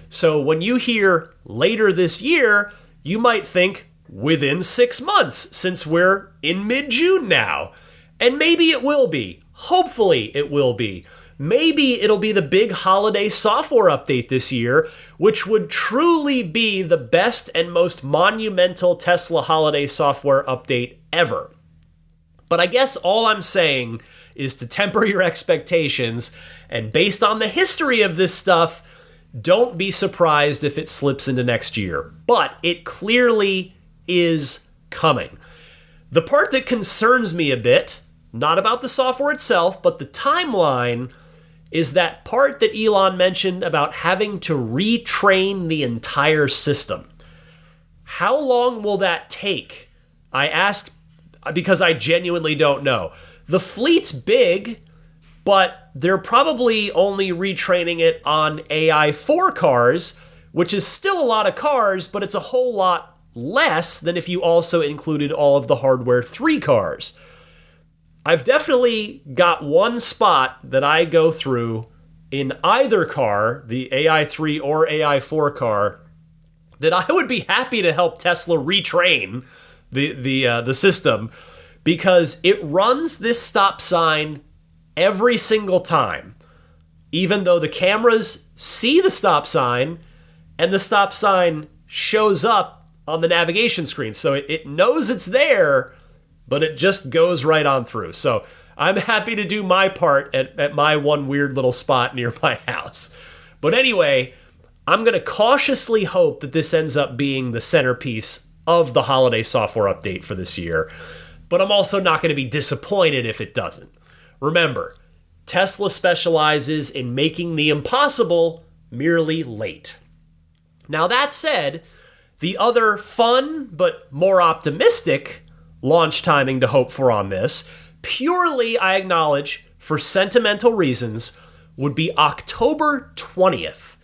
So when you hear later this year, you might think within 6 months, since we're in mid-June now. And maybe it will be. Hopefully it will be. Maybe it'll be the big holiday software update this year, which would truly be the best and most monumental Tesla holiday software update ever. But I guess all I'm saying is to temper your expectations, and based on the history of this stuff, Don't be surprised if it slips into next year, but it clearly is coming. The part that concerns me a bit, not about the software itself, but the timeline, is that part that Elon mentioned about having to retrain the entire system. How long will that take? I ask because I genuinely don't know. The fleet's big, but they're probably only retraining it on AI4 cars, which is still a lot of cars, but it's a whole lot less than if you also included all of the Hardware 3 cars. I've definitely got one spot that I go through in either car, the AI3 or AI4 car, that I would be happy to help Tesla retrain the system, because it runs this stop sign every single time, even though the cameras see the stop sign and the stop sign shows up on the navigation screen. So it knows it's there, but it just goes right on through. So I'm happy to do my part at my one weird little spot near my house. But anyway, I'm going to cautiously hope that this ends up being the centerpiece of the holiday software update for this year. But I'm also not going to be disappointed if it doesn't. Remember, Tesla specializes in making the impossible merely late. Now that said, the other fun but more optimistic launch timing to hope for on this, purely, I acknowledge, for sentimental reasons, would be October 20th,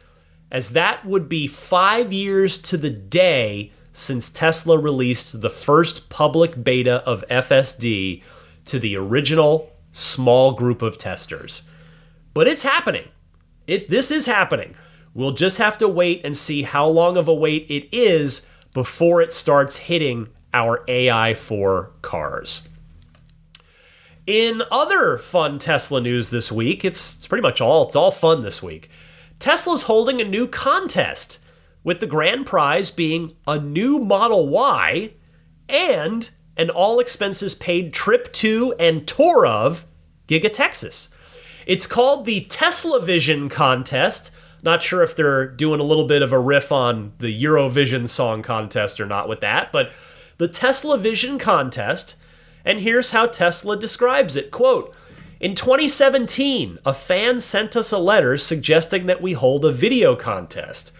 as that would be 5 years to the day since Tesla released the first public beta of FSD to the original small group of testers. But it's happening. This is happening. We'll just have to wait and see how long of a wait it is before it starts hitting our AI4 cars. In other fun Tesla news this week, it's pretty much all fun this week. Tesla's holding a new contest, with the grand prize being a new Model Y and an all-expenses-paid trip to and tour of Giga Texas. It's called the Tesla Vision contest. Not sure if they're doing a little bit of a riff on the Eurovision Song Contest or not with that, but the Tesla Vision contest, and here's how Tesla describes it. Quote, "In 2017, a fan sent us a letter suggesting that we hold a video contest.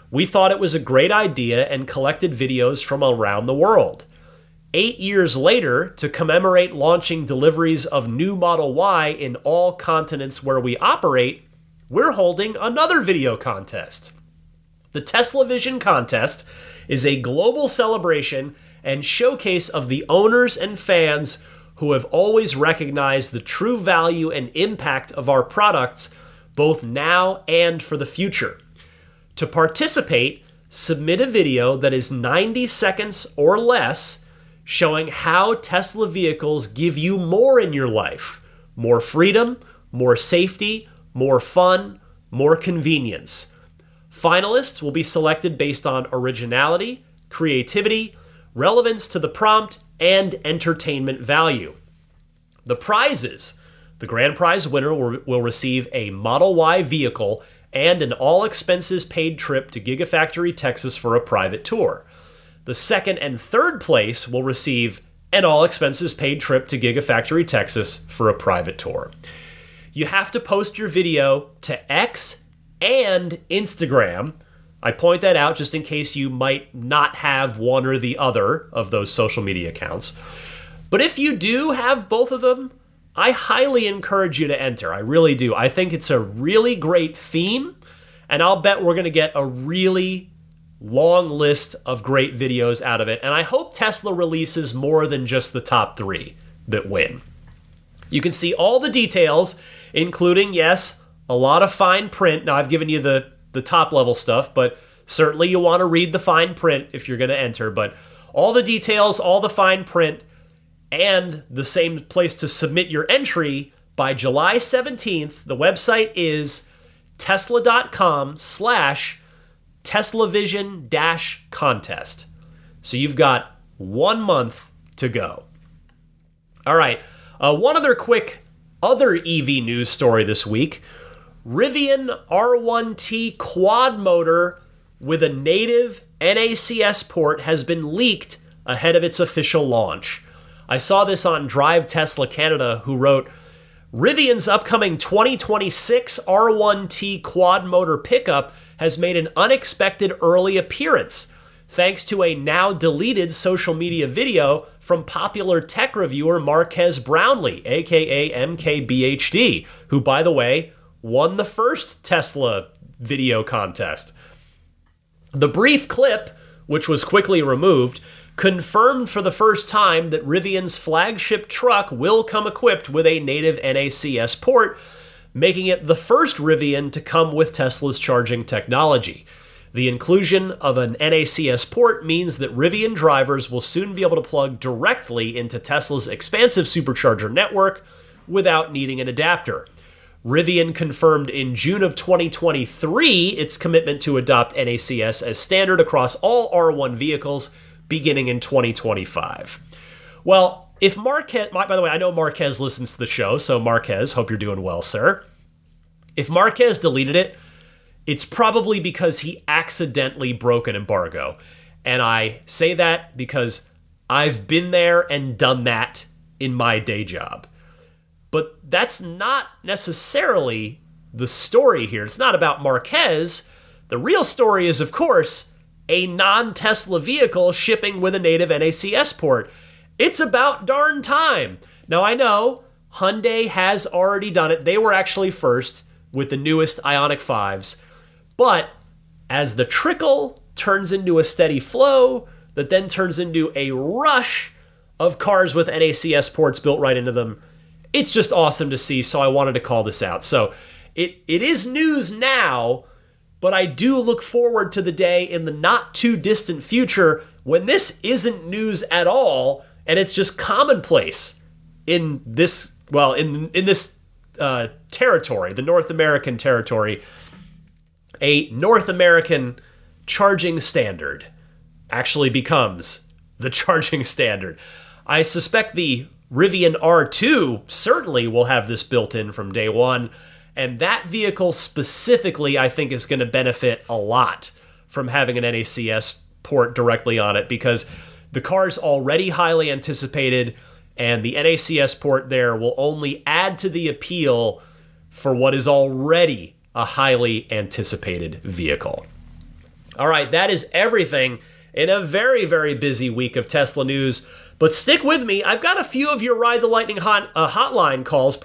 We thought it was a great idea and collected videos from around the world. 8 years later, to commemorate launching deliveries of new Model Y in all continents where we operate, we're holding another video contest. The Tesla Vision contest is a global celebration and showcase of the owners and fans who have always recognized the true value and impact of our products, both now and for the future. To participate, submit a video that is 90 seconds or less, showing how Tesla vehicles give you more in your life: more freedom, more safety, more fun, more convenience. Finalists will be selected based on originality, creativity, relevance to the prompt, and entertainment value. The prizes: the grand prize winner will receive a Model Y vehicle and an all-expenses-paid trip to Gigafactory Texas for a private tour. The second and third place will receive an all-expenses-paid trip to Gigafactory Texas for a private tour. You have to post your video to X and Instagram. I point that out just in case you might not have one or the other of those social media accounts. But if you do have both of them, I highly encourage you to enter. I really do. I think it's a really great theme, and I'll bet we're going to get a really long list of great videos out of it. And I hope Tesla releases more than just the top 3 that win. You can see all the details, including, yes, a lot of fine print. Now, I've given you the top level stuff, but certainly you want to read the fine print if you're going to enter. But all the details, all the fine print, and the same place to submit your entry by July 17th. The website is tesla.com/TeslaVision-contest. So you've got 1 month to go. All right. One other quick EV news story this week. Rivian R1T quad motor with a native NACS port has been leaked ahead of its official launch. I saw this on Drive Tesla Canada, who wrote, Rivian's upcoming 2026 R1T quad motor pickup has made an unexpected early appearance, thanks to a now deleted social media video from popular tech reviewer Marques Brownlee, aka MKBHD, who, by the way, won the first Tesla video contest. The brief clip, which was quickly removed, confirmed for the first time that Rivian's flagship truck will come equipped with a native NACS port, making it the first Rivian to come with Tesla's charging technology. The inclusion of an NACS port means that Rivian drivers will soon be able to plug directly into Tesla's expansive supercharger network without needing an adapter. Rivian confirmed in June of 2023 its commitment to adopt NACS as standard across all R1 vehicles beginning in 2025. Well, if Marques, by the way, I know Marques listens to the show, so Marques, hope you're doing well, sir. If Marques deleted it, it's probably because he accidentally broke an embargo. And I say that because I've been there and done that in my day job. But that's not necessarily the story here. It's not about Marques. The real story is, of course, a non-Tesla vehicle shipping with a native NACS port. It's about darn time. Now, I know Hyundai has already done it. They were actually first with the newest Ioniq 5s. But as the trickle turns into a steady flow, that then turns into a rush of cars with NACS ports built right into them, it's just awesome to see, so I wanted to call this out. So it is news now, but I do look forward to the day in the not too distant future when this isn't news at all, and it's just commonplace in this, well, in this territory, the North American territory. A North American charging standard actually becomes the charging standard. I suspect the Rivian R2 certainly will have this built in from day one, and that vehicle specifically I think is going to benefit a lot from having an NACS port directly on it, because the car's already highly anticipated, and the NACS port there will only add to the appeal for what is already a highly anticipated vehicle. All right, that is everything in a very, very busy week of Tesla news. But stick with me. I've got a few of your Ride the Lightning hotline calls,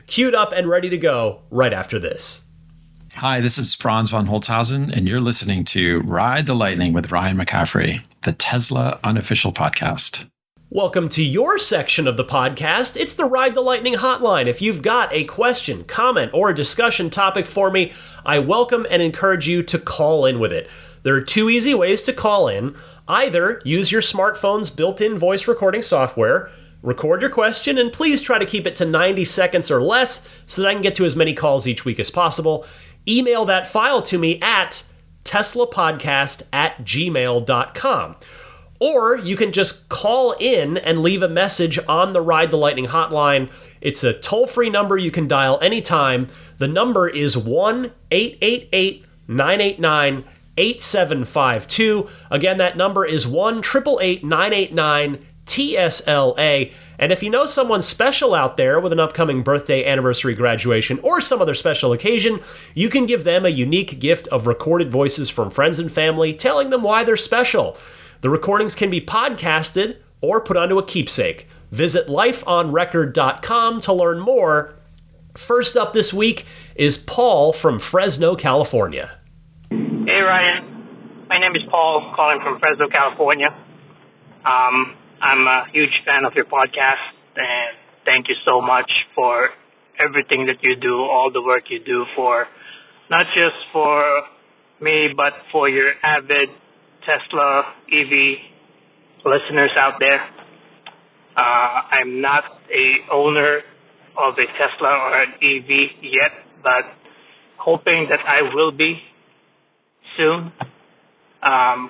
queued up and ready to go right after this. Hi, this is Franz von Holzhausen, and you're listening to Ride the Lightning with Ryan McCaffrey, the Tesla unofficial podcast. Welcome to your section of the podcast. It's the Ride the Lightning hotline. If you've got a question, comment, or a discussion topic for me, I welcome and encourage you to call in with it. There are two easy ways to call in. Either use your smartphone's built-in voice recording software, record your question, and please try to keep it to 90 seconds or less so that I can get to as many calls each week as possible. Email that file to me at teslapodcast@gmail.com. Or you can just call in and leave a message on the Ride the Lightning hotline. It's a toll-free number you can dial anytime. The number is 1-888-989-8752. Again, that number is 1-888-989-TSLA. And if you know someone special out there with an upcoming birthday, anniversary, graduation, or some other special occasion, you can give them a unique gift of recorded voices from friends and family telling them why they're special. The recordings can be podcasted or put onto a keepsake. Visit lifeonrecord.com to learn more. First up this week is Paul from Fresno, California. Hey, Ryan. My name is Paul, calling from Fresno, California. I'm a huge fan of your podcast, and thank you so much for everything that you do, all the work you do for, not just for me, but for your avid Tesla EV listeners out there. I'm not a owner of a Tesla or an EV yet, but hoping that I will be soon.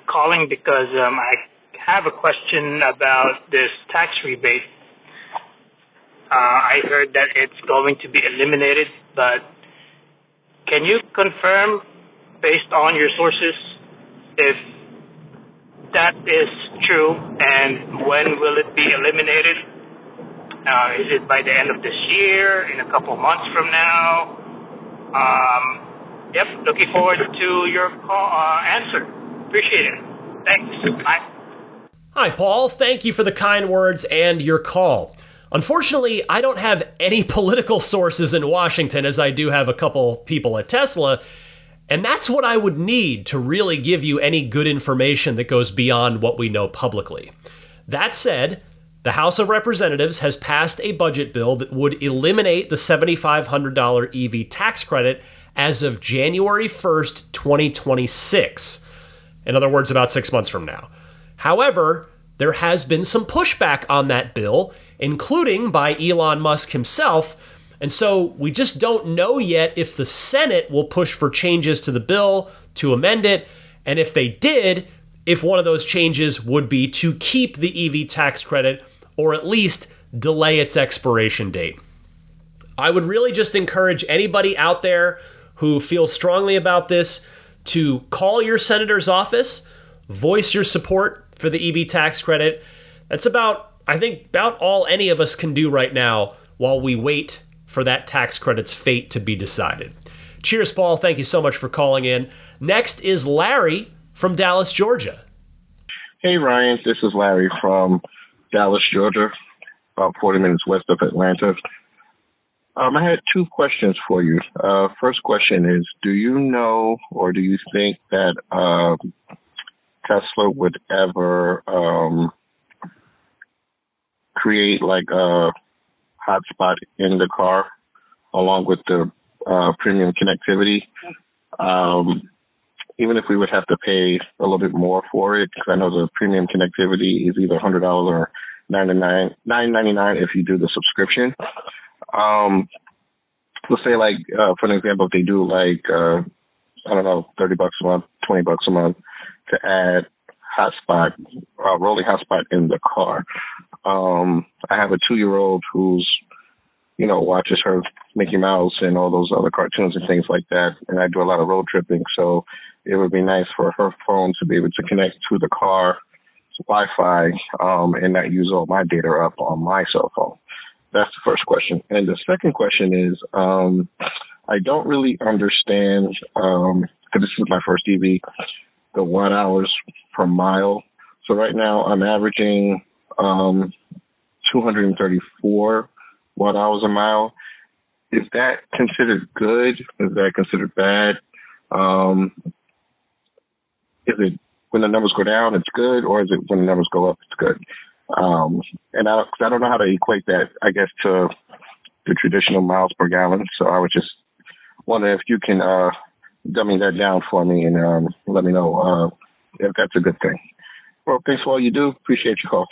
Calling because I have a question about this tax rebate. I heard that it's going to be eliminated, but Can you confirm, based on your sources, if that is true, and when will it be eliminated? Is it by the end of this year, in a couple of months from now? Looking forward to your answer. Appreciate it. Thanks. Bye. Hi, Paul. Thank you for the kind words and your call. Unfortunately, I don't have any political sources in Washington, as I do have a couple people at Tesla, and that's what I would need to really give you any good information that goes beyond what we know publicly. That said, the House of Representatives has passed a budget bill that would eliminate the $7,500 EV tax credit as of January 1st, 2026. In other words, about 6 months from now. However, there has been some pushback on that bill, including by Elon Musk himself, and so we just don't know yet if the Senate will push for changes to the bill to amend it, and if they did, if one of those changes would be to keep the EV tax credit or at least delay its expiration date. I would really just encourage anybody out there who feels strongly about this to call your senator's office, voice your support for the EV tax credit. That's about all any of us can do right now while we wait for that tax credit's fate to be decided. Cheers, Paul. Thank you so much for calling in. Next is Larry from Dallas, Georgia. Hey, Ryan. This is Larry from Dallas, Georgia, about 40 minutes west of Atlanta. I had two questions for you. First question is, do you know or do you think that Tesla would ever create like a hotspot in the car along with the premium connectivity? Even if we would have to pay a little bit more for it, because I know the premium connectivity is either $100 or $9.99 if you do the subscription. Let's say, like, for an example, if they do like, I don't know, $30 a month, $20 a month to add hotspot, rolling hotspot in the car. I have a 2-year-old who's, watches her Mickey Mouse and all those other cartoons and things like that. And I do a lot of road tripping. So it would be nice for her phone to be able to connect to the car Wi-Fi and not use all my data up on my cell phone. That's the first question. And the second question is, I don't really understand, because this is my first EV, the watt hours per mile. So right now I'm averaging 234 watt hours a mile. Is that considered good? Is that considered bad? Is it when the numbers go down, it's good, or is it when the numbers go up, it's good? And I don't know how to equate that, I guess, to the traditional miles per gallon. So I would just wonder if you can dummy that down for me and let me know if that's a good thing. Well, thanks for all you do. Appreciate your call.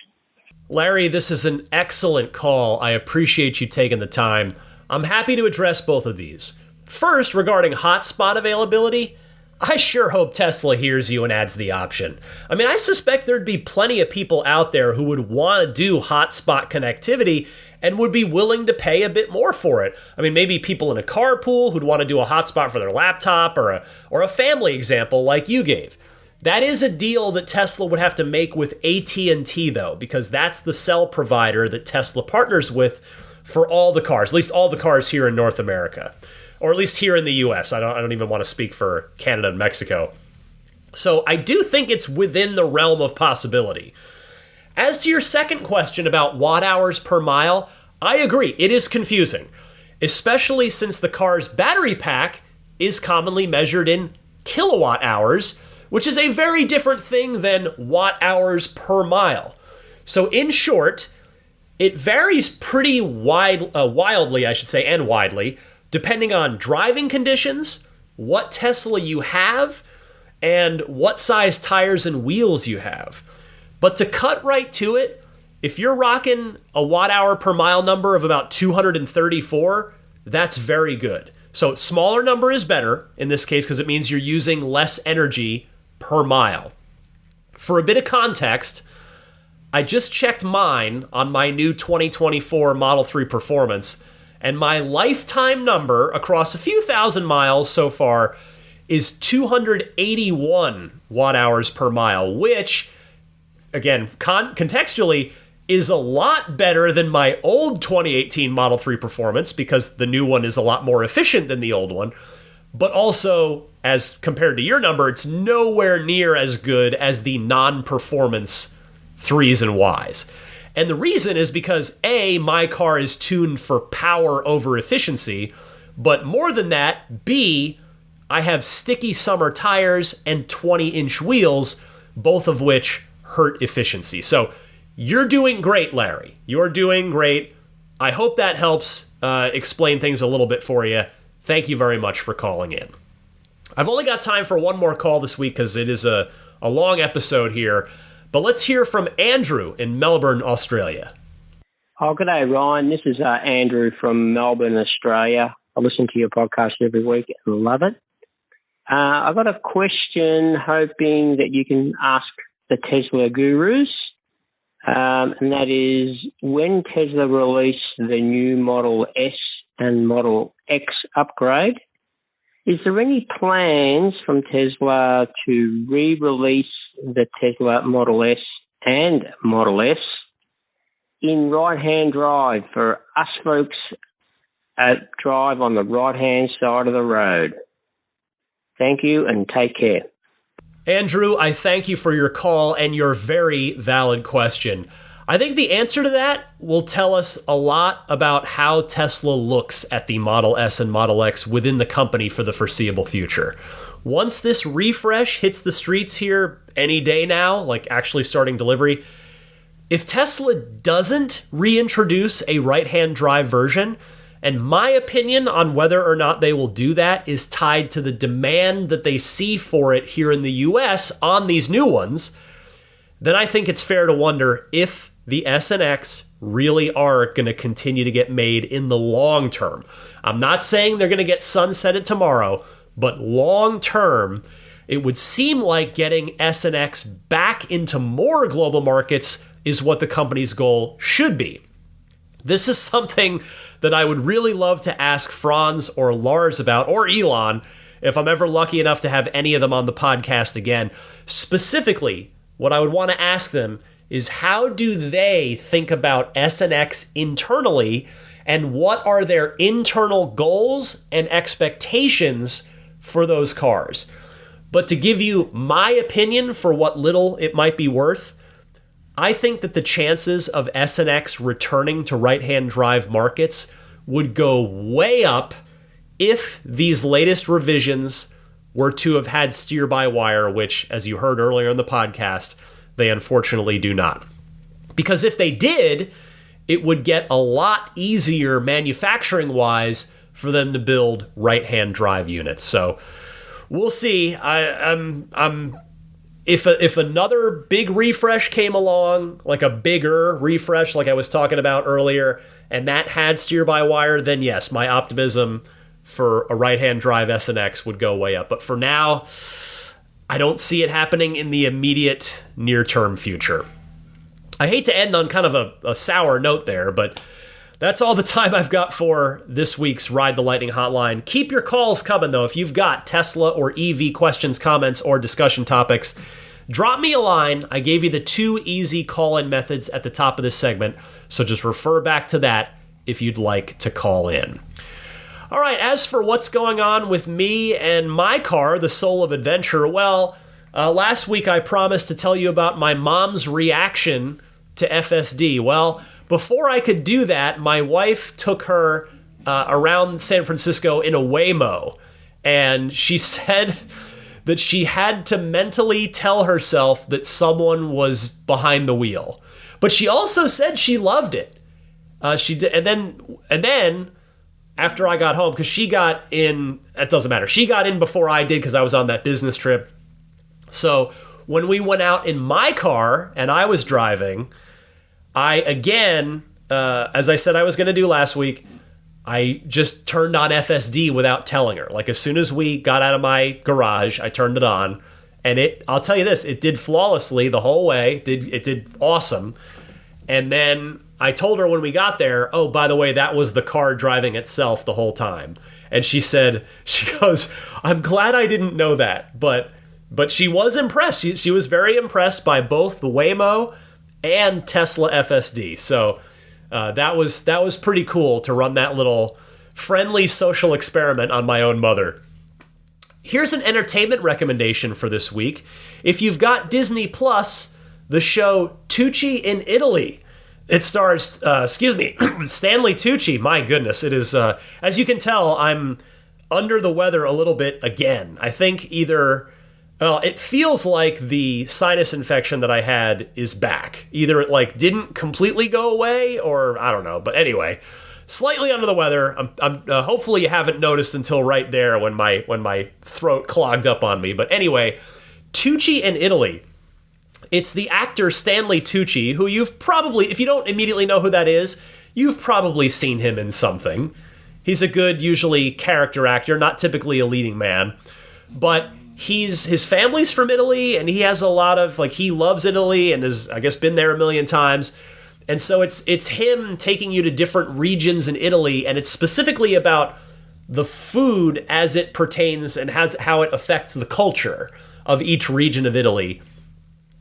Larry, this is an excellent call. I appreciate you taking the time. I'm happy to address both of these. First, regarding hotspot availability, I sure hope Tesla hears you and adds the option. I mean, I suspect there'd be plenty of people out there who would want to do hotspot connectivity and would be willing to pay a bit more for it. I mean, maybe people in a carpool who'd want to do a hotspot for their laptop, or a family example like you gave. That is a deal that Tesla would have to make with AT&T, though, because that's the cell provider that Tesla partners with for all the cars, at least all the cars here in North America, or at least here in the US. I don't even want to speak for Canada and Mexico. So I do think it's within the realm of possibility. As to your second question about watt hours per mile, I agree, it is confusing, especially since the car's battery pack is commonly measured in kilowatt hours, which is a very different thing than watt hours per mile. So in short, it varies pretty wildly, I should say, and widely, depending on driving conditions, what Tesla you have, and what size tires and wheels you have. But to cut right to it, if you're rocking a watt hour per mile number of about 234, that's very good. So smaller number is better in this case because it means you're using less energy per mile. For a bit of context, I just checked mine on my new 2024 Model 3 Performance, And my lifetime number across a few thousand miles so far is 281 watt hours per mile, which, again, contextually, is a lot better than my old 2018 Model 3 Performance, because the new one is a lot more efficient than the old one. But also, as compared to your number, it's nowhere near as good as the non-performance 3s and Ys. And the reason is because, A, my car is tuned for power over efficiency, but more than that, B, I have sticky summer tires and 20-inch wheels, both of which hurt efficiency. So you're doing great, Larry. You're doing great. I hope that helps explain things a little bit for you. Thank you very much for calling in. I've only got time for one more call this week because it is a long episode here. But let's hear from Andrew in Melbourne, Australia. Oh, good day, Ryan. This is Andrew from Melbourne, Australia. I listen to your podcast every week and love it. I've got a question hoping that you can ask the Tesla gurus. And that is, when Tesla released the new Model S and Model X upgrade, is there any plans from Tesla to re-release the Tesla Model S and Model S in right-hand drive for us folks that drive on the right-hand side of the road? Thank you and take care. Andrew, I thank you for your call and your very valid question. I think the answer to that will tell us a lot about how Tesla looks at the Model S and Model X within the company for the foreseeable future. Once this refresh hits the streets here any day now, like actually starting delivery, if Tesla doesn't reintroduce a right-hand drive version, and my opinion on whether or not they will do that is tied to the demand that they see for it here in the US on these new ones, then I think it's fair to wonder if the S and X really are going to continue to get made in the long term. I'm not saying they're going to get sunsetted tomorrow, but long term, it would seem like getting S and X back into more global markets is what the company's goal should be. This is something that I would really love to ask Franz or Lars about, or Elon, if I'm ever lucky enough to have any of them on the podcast again. Specifically, what I would want to ask them is, how do they think about S and X internally, and what are their internal goals and expectations for those cars? But to give you my opinion for what little it might be worth, I think that the chances of S and X returning to right-hand drive markets would go way up if these latest revisions were to have had steer-by-wire, which, as you heard earlier in the podcast, they unfortunately do not. Because if they did, it would get a lot easier manufacturing-wise for them to build right-hand drive units. So we'll see. If another big refresh came along, like a bigger refresh like I was talking about earlier, and that had steer-by-wire, then yes, my optimism for a right-hand drive S and X would go way up. But for now, I don't see it happening in the immediate near-term future. I hate to end on kind of a sour note there, but that's all the time I've got for this week's Ride the Lightning Hotline. Keep your calls coming, though. If you've got Tesla or EV questions, comments, or discussion topics, drop me a line. I gave you the 2 easy call-in methods at the top of this segment, so just refer back to that if you'd like to call in. All right, as for what's going on with me and my car, the Soul of Adventure, well, last week I promised to tell you about my mom's reaction to FSD. Well, before I could do that, my wife took her around San Francisco in a Waymo, and she said that she had to mentally tell herself that someone was behind the wheel. But she also said she loved it. She did, and then after I got home, because she got in, it doesn't matter. She got in before I did because I was on that business trip. So when we went out in my car and I was driving, I again, as I said I was going to do last week, I just turned on FSD without telling her. Like as soon as we got out of my garage, I turned it on, and I'll tell you this, it did flawlessly the whole way. It did awesome. And then I told her when we got there, oh, by the way, that was the car driving itself the whole time. And she goes, I'm glad I didn't know that. But she was impressed. She was very impressed by both the Waymo and Tesla FSD. So that was pretty cool to run that little friendly social experiment on my own mother. Here's an entertainment recommendation for this week. If you've got Disney Plus, the show Tucci in Italy. It stars, Stanley Tucci. My goodness, it is, as you can tell, I'm under the weather a little bit again. I think it feels like the sinus infection that I had is back. Either it didn't completely go away, or I don't know. But anyway, slightly under the weather. I'm hopefully you haven't noticed until right there when my throat clogged up on me. But anyway, Tucci in Italy. It's the actor Stanley Tucci, who you've probably, if you don't immediately know who that is, you've probably seen him in something. He's a good, usually character actor, not typically a leading man. But his family's from Italy, and he has a lot of, he loves Italy and has, I guess, been there a million times. And so it's him taking you to different regions in Italy, and it's specifically about the food as it pertains and how it affects the culture of each region of Italy.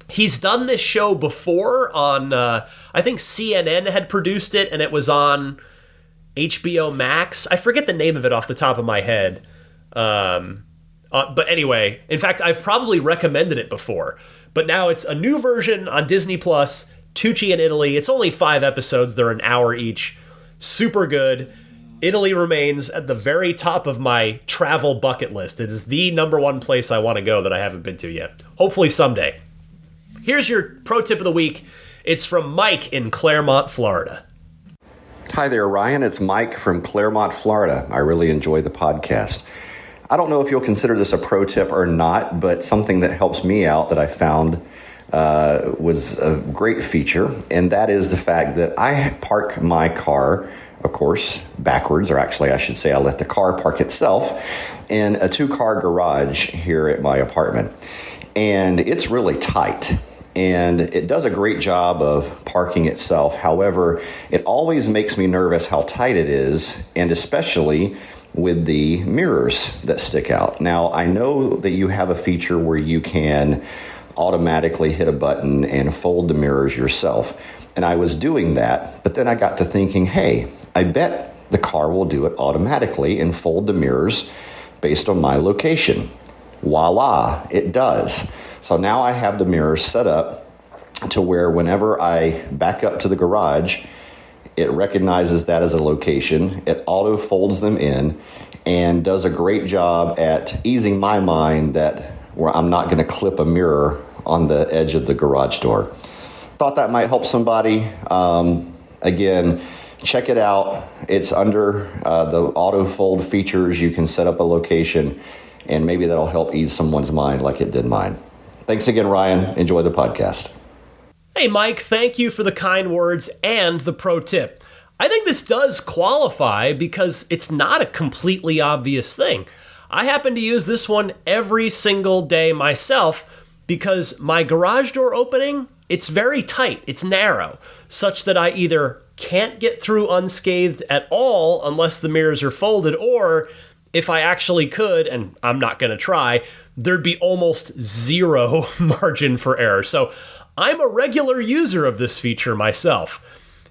He's done this show before on, I think CNN had produced it, and it was on HBO Max. I forget the name of it off the top of my head. But anyway, in fact, I've probably recommended it before. But now it's a new version on Disney Plus, Tucci in Italy. It's only 5 episodes. They're an hour each. Super good. Italy remains at the very top of my travel bucket list. It is the number one place I want to go that I haven't been to yet. Hopefully someday. Here's your pro tip of the week. It's from Mike in Claremont, Florida. Hi there, Ryan. It's Mike from Claremont, Florida. I really enjoy the podcast. I don't know if you'll consider this a pro tip or not, but something that helps me out that I found was a great feature, and that is the fact that I park my car, of course, backwards, or actually I should say I let the car park itself in a 2-car garage here at my apartment. And it's really tight. And it does a great job of parking itself. However, it always makes me nervous how tight it is, and especially with the mirrors that stick out. Now, I know that you have a feature where you can automatically hit a button and fold the mirrors yourself. And I was doing that, but then I got to thinking, hey, I bet the car will do it automatically and fold the mirrors based on my location. Voila, it does. So now I have the mirrors set up to where whenever I back up to the garage, it recognizes that as a location. It auto folds them in and does a great job at easing my mind that where I'm not going to clip a mirror on the edge of the garage door. Thought that might help somebody. Again, check it out. It's under the auto fold features. You can set up a location, and maybe that'll help ease someone's mind like it did mine. Thanks again, Ryan. Enjoy the podcast. Hey, Mike, thank you for the kind words and the pro tip. I think this does qualify because it's not a completely obvious thing. I happen to use this one every single day myself because my garage door opening, it's very tight, it's narrow, such that I either can't get through unscathed at all unless the mirrors are folded, or if I actually could, and I'm not going to try, there'd be almost zero margin for error. So I'm a regular user of this feature myself.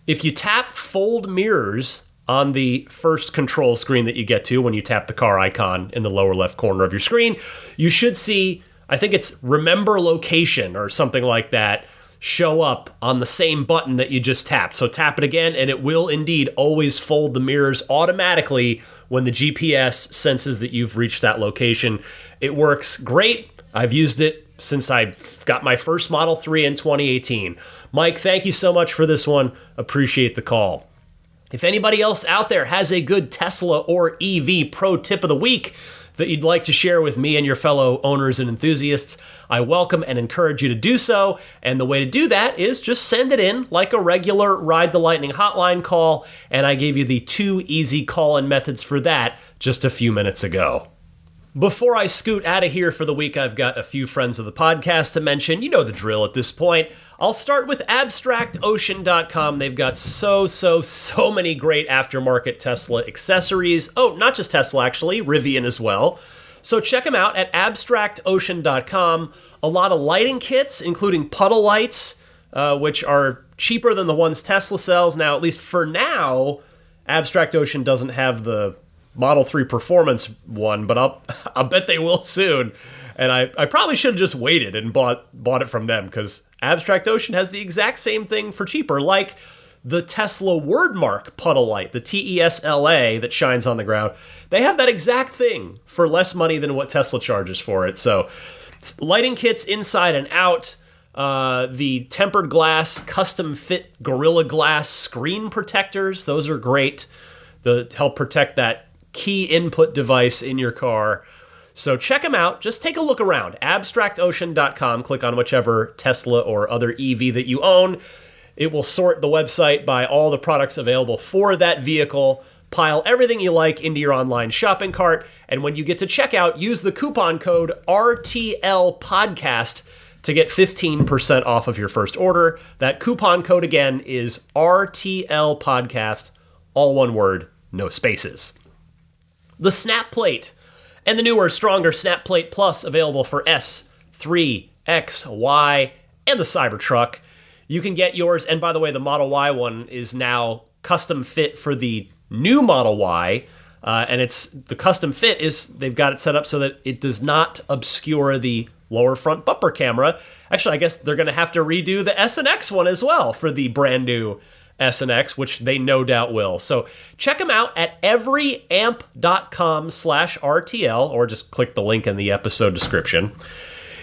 If you tap fold mirrors on the first control screen that you get to when you tap the car icon in the lower left corner of your screen, you should see, I think it's remember location or something like that, show up on the same button that you just tapped. So tap it again, and it will indeed always fold the mirrors automatically when the GPS senses that you've reached that location. It works great. I've used it since I got my first Model 3 in 2018. Mike, thank you so much for this one. Appreciate the call. If anybody else out there has a good Tesla or EV pro tip of the week that you'd like to share with me and your fellow owners and enthusiasts, I welcome and encourage you to do so. And the way to do that is just send it in like a regular Ride the Lightning hotline call. And I gave you the 2 easy call-in methods for that just a few minutes ago. Before I scoot out of here for the week, I've got a few friends of the podcast to mention. You know the drill at this point. I'll start with abstractocean.com. They've got so many great aftermarket Tesla accessories. Oh, not just Tesla, actually, Rivian as well. So check them out at abstractocean.com. A lot of lighting kits, including puddle lights, which are cheaper than the ones Tesla sells. Now, at least for now, Abstract Ocean doesn't have the Model 3 Performance one, but I'll bet they will soon. And I probably should have just waited and bought it from them, because Abstract Ocean has the exact same thing for cheaper, like the Tesla Wordmark puddle light, the TESLA that shines on the ground. They have that exact thing for less money than what Tesla charges for it. So lighting kits inside and out, the tempered glass, custom fit Gorilla Glass screen protectors, those are great to help protect that key input device in your car. So check them out. Just take a look around. Abstractocean.com. Click on whichever Tesla or other EV that you own. It will sort the website by all the products available for that vehicle, pile everything you like into your online shopping cart, and when you get to checkout, use the coupon code RTLPodcast to get 15% off of your first order. That coupon code again is RTLPodcast, all one word, no spaces. The Snap Plate and the newer, stronger Snap Plate Plus available for S, 3, X, Y, and the Cybertruck. You can get yours, and by the way, the Model Y one is now custom fit for the new Model Y, and it's the custom fit is they've got it set up so that it does not obscure the lower front bumper camera. Actually, I guess they're going to have to redo the S and X one as well for the brand new S and X, which they no doubt will. So check them out at everyamp.com/RTL, or just click the link in the episode description.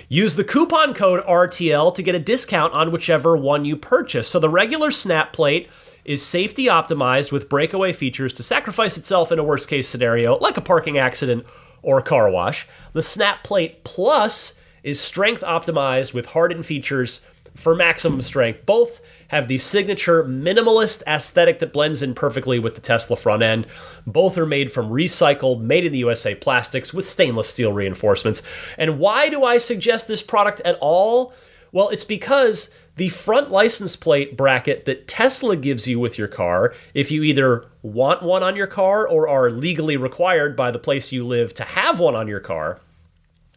Use the coupon code RTL to get a discount on whichever one you purchase. So the regular Snap Plate is safety optimized with breakaway features to sacrifice itself in a worst case scenario, like a parking accident or a car wash. The Snap Plate Plus is strength optimized with hardened features for maximum strength. Both have the signature minimalist aesthetic that blends in perfectly with the Tesla front end. Both are made from recycled, made in the USA plastics with stainless steel reinforcements. And why do I suggest this product at all? Well, it's because the front license plate bracket that Tesla gives you with your car, if you either want one on your car or are legally required by the place you live to have one on your car,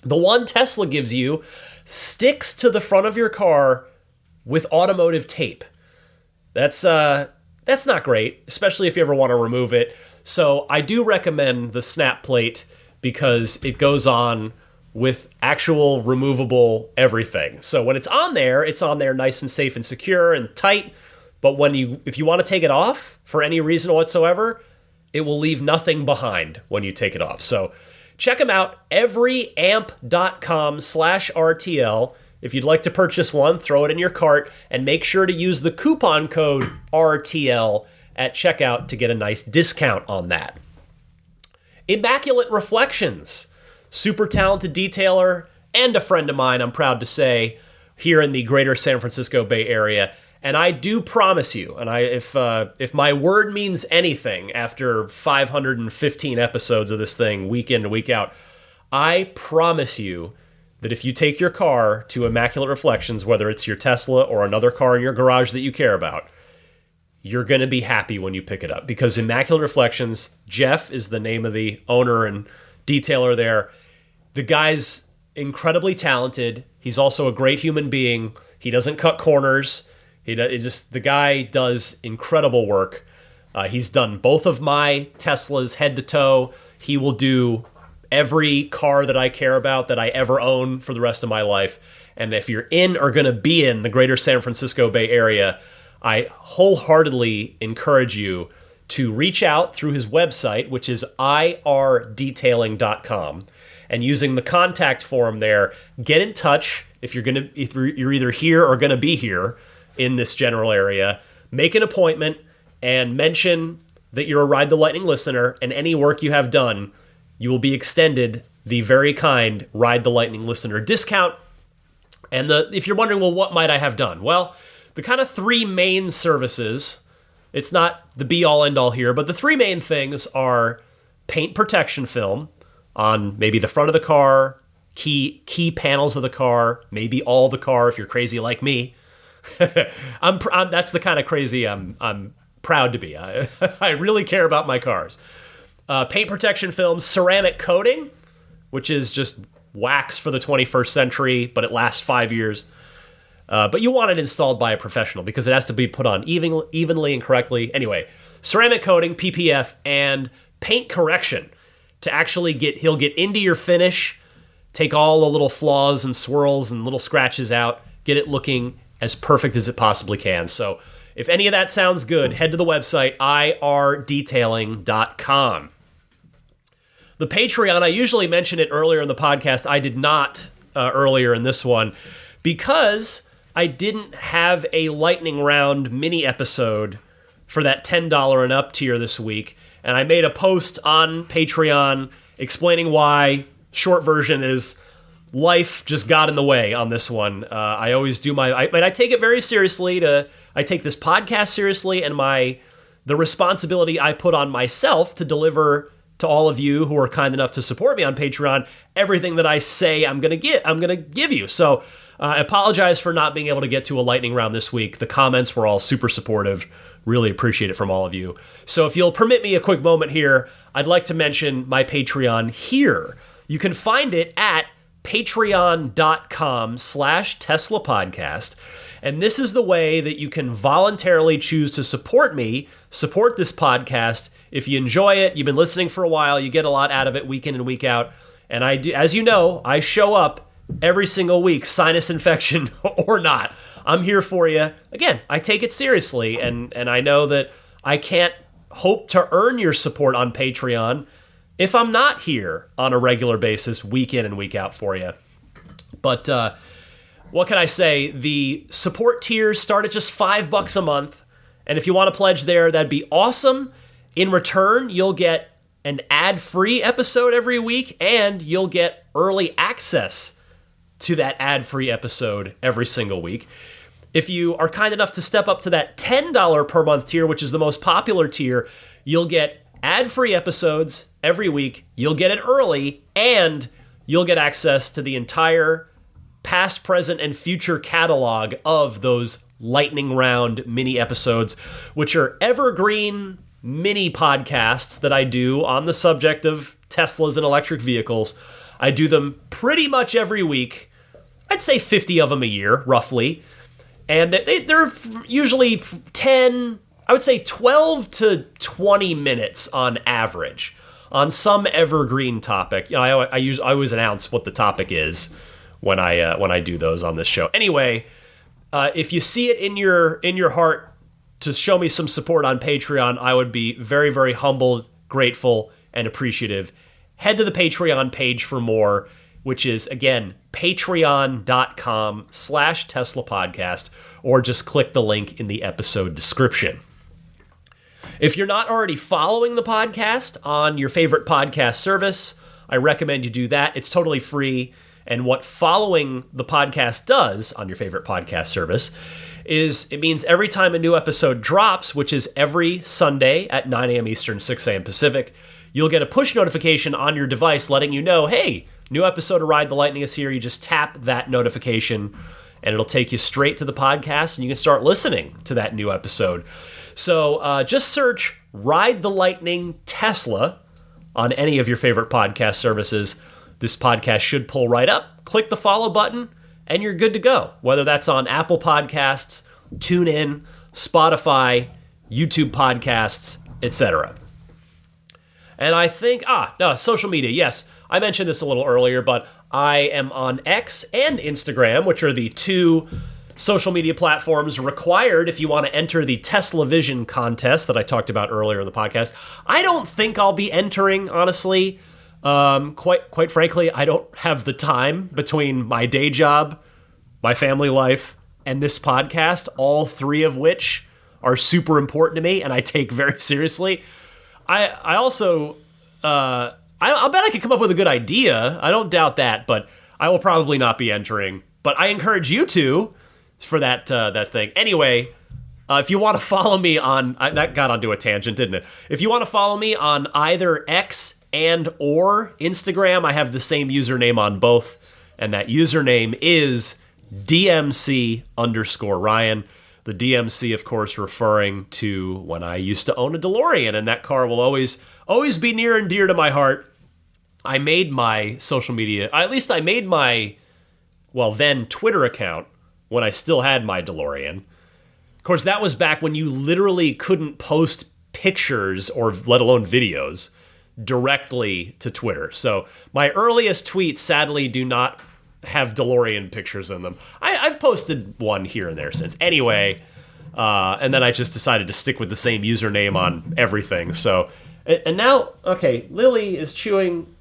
the one Tesla gives you sticks to the front of your car with automotive tape. That's not great, especially if you ever want to remove it. So I do recommend the Snap Plate because it goes on with actual removable everything. So when it's on there nice and safe and secure and tight. But if you want to take it off for any reason whatsoever, it will leave nothing behind when you take it off. So check them out, everyamp.com/RTL. If you'd like to purchase one, throw it in your cart and make sure to use the coupon code RTL at checkout to get a nice discount on that. Immaculate Reflections, super talented detailer and a friend of mine, I'm proud to say, here in the greater San Francisco Bay Area. And I do promise you, and if my word means anything after 515 episodes of this thing, week in and week out, I promise you that if you take your car to Immaculate Reflections, whether it's your Tesla or another car in your garage that you care about, you're going to be happy when you pick it up. Because Immaculate Reflections, Jeff is the name of the owner and detailer there. The guy's incredibly talented. He's also a great human being. He doesn't cut corners. The guy does incredible work. He's done both of my Teslas head to toe. He will do every car that I care about that I ever own for the rest of my life. And if you're in or going to be in the greater San Francisco Bay Area, I wholeheartedly encourage you to reach out through his website, which is irdetailing.com, and using the contact form there, get in touch if you're either here or going to be here in this general area. Make an appointment and mention that you're a Ride the Lightning listener, and any work you have done, you will be extended the very kind Ride the Lightning listener discount. And if you're wondering, well, what might I have done? Well, the kind of three main services, it's not the be-all, end-all here, but the three main things are paint protection film on maybe the front of the car, key panels of the car, maybe all the car if you're crazy like me. That's the kind of crazy I'm proud to be. I really care about my cars. Paint protection film, ceramic coating, which is just wax for the 21st century, but it lasts 5 years. But you want it installed by a professional because it has to be put on evenly and correctly. Anyway, ceramic coating, PPF, and paint correction to actually he'll get into your finish, take all the little flaws and swirls and little scratches out, get it looking as perfect as it possibly can. So if any of that sounds good, head to the website, irdetailing.com. The Patreon, I usually mention it earlier in the podcast. I did not earlier in this one because I didn't have a lightning round mini episode for that $10 and up tier this week. And I made a post on Patreon explaining why. Short version is life just got in the way on this one. I always do I take it very seriously. I take this podcast seriously and the responsibility I put on myself to deliver to all of you who are kind enough to support me on Patreon everything that I say I'm gonna give you. So I apologize for not being able to get to a lightning round this week. The comments were all super supportive. Really appreciate it from all of you. So if you'll permit me a quick moment here, I'd like to mention my Patreon here. You can find it at patreon.com/Tesla podcast. And this is the way that you can voluntarily choose to support me, support this podcast. If you enjoy it, you've been listening for a while, you get a lot out of it week in and week out. And I do, as you know, I show up every single week, sinus infection or not. I'm here for you. Again, I take it seriously, and I know that I can't hope to earn your support on Patreon if I'm not here on a regular basis, week in and week out for you. But what can I say? The support tiers start at just $5 a month, and if you want to pledge there, that'd be awesome. In return, you'll get an ad-free episode every week, and you'll get early access to that ad-free episode every single week. If you are kind enough to step up to that $10 per month tier, which is the most popular tier, you'll get ad-free episodes every week, you'll get it early, and you'll get access to the entire past, present, and future catalog of those lightning round mini episodes, which are evergreen mini podcasts that I do on the subject of Teslas and electric vehicles. I do them pretty much every week. I'd say 50 of them a year, roughly. And they're usually 10, I would say 12 to 20 minutes on average on some evergreen topic. You know, I always announce what the topic is when I do those on this show. Anyway, if you see it in your heart to show me some support on Patreon, I would be very, very humbled, grateful, and appreciative. Head to the Patreon page for more, which is, again, patreon.com/Tesla podcast, or just click the link in the episode description. If you're not already following the podcast on your favorite podcast service, I recommend you do that. It's totally free. And what following the podcast does on your favorite podcast service is it means every time a new episode drops, which is every Sunday at 9 a.m. Eastern, 6 a.m. Pacific, you'll get a push notification on your device letting you know, hey, new episode of Ride the Lightning is here. You just tap that notification and it'll take you straight to the podcast and you can start listening to that new episode. So just search Ride the Lightning Tesla on any of your favorite podcast services. This podcast should pull right up. Click the follow button and you're good to go. Whether that's on Apple Podcasts, TuneIn, Spotify, YouTube Podcasts, etc. And I think, social media, yes. I mentioned this a little earlier, but I am on X and Instagram, which are the two social media platforms required if you want to enter the Tesla Vision contest that I talked about earlier in the podcast. I don't think I'll be entering, honestly. Quite frankly, I don't have the time between my day job, my family life, and this podcast, all three of which are super important to me and I take very seriously. I also... I'll bet I could come up with a good idea. I don't doubt that, but I will probably not be entering. But I encourage you to for that thing. Anyway, if you want to follow me on... that got onto a tangent, didn't it? If you want to follow me on either X and or Instagram, I have the same username on both, and that username is DMC_Ryan. The DMC, of course, referring to when I used to own a DeLorean, and that car will always be near and dear to my heart. I made my social media, at least I made my, then Twitter account when I still had my DeLorean. Of course, that was back when you literally couldn't post pictures or let alone videos directly to Twitter. So my earliest tweets sadly do not have DeLorean pictures in them. I've posted one here and there since. Anyway, and then I just decided to stick with the same username on everything. So, and now, okay, Lily is chewing.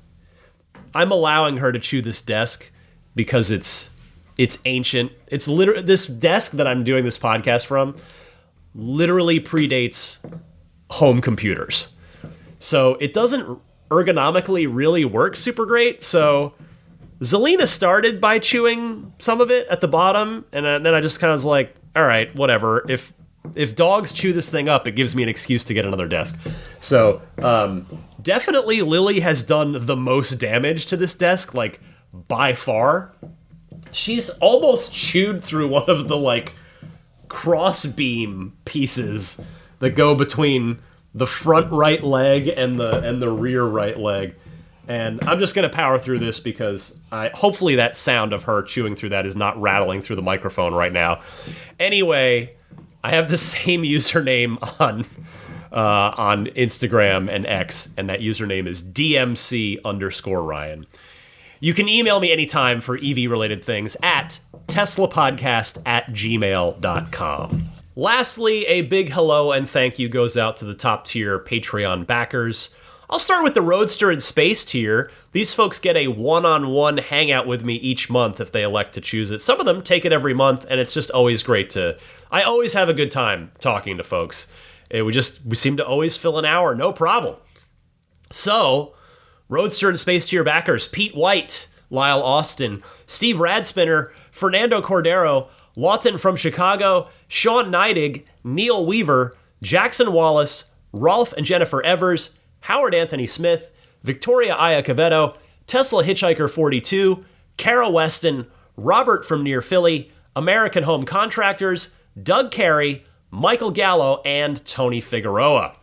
I'm allowing her to chew this desk because it's ancient. It's literally, this desk that I'm doing this podcast from literally predates home computers. So it doesn't ergonomically really work super great. So Zelina started by chewing some of it at the bottom, and then I just kind of was like, all right, whatever. If dogs chew this thing up, it gives me an excuse to get another desk. So definitely Lily has done the most damage to this desk, like by far. She's almost chewed through one of the cross-beam pieces that go between the front right leg and the rear right leg. And I'm just going to power through this because hopefully that sound of her chewing through that is not rattling through the microphone right now. Anyway, I have the same username on Instagram and X, and that username is DMC_Ryan. You can email me anytime for EV-related things at teslapodcast@gmail.com. Lastly, a big hello and thank you goes out to the top-tier Patreon backers. I'll start with the Roadster and Space tier. These folks get a one-on-one hangout with me each month if they elect to choose it. Some of them take it every month, and it's just always great I always have a good time talking to folks. We seem to always fill an hour, no problem. So, Roadster and Space tier backers: Pete White, Lyle Austin, Steve Radspinner, Fernando Cordero, Lawton from Chicago, Sean Neidig, Neil Weaver, Jackson Wallace, Rolf and Jennifer Evers, Howard Anthony Smith, Victoria Iacovetto, Tesla Hitchhiker 42, Kara Weston, Robert from near Philly, American Home Contractors, Doug Carey, Michael Gallo, and Tony Figueroa.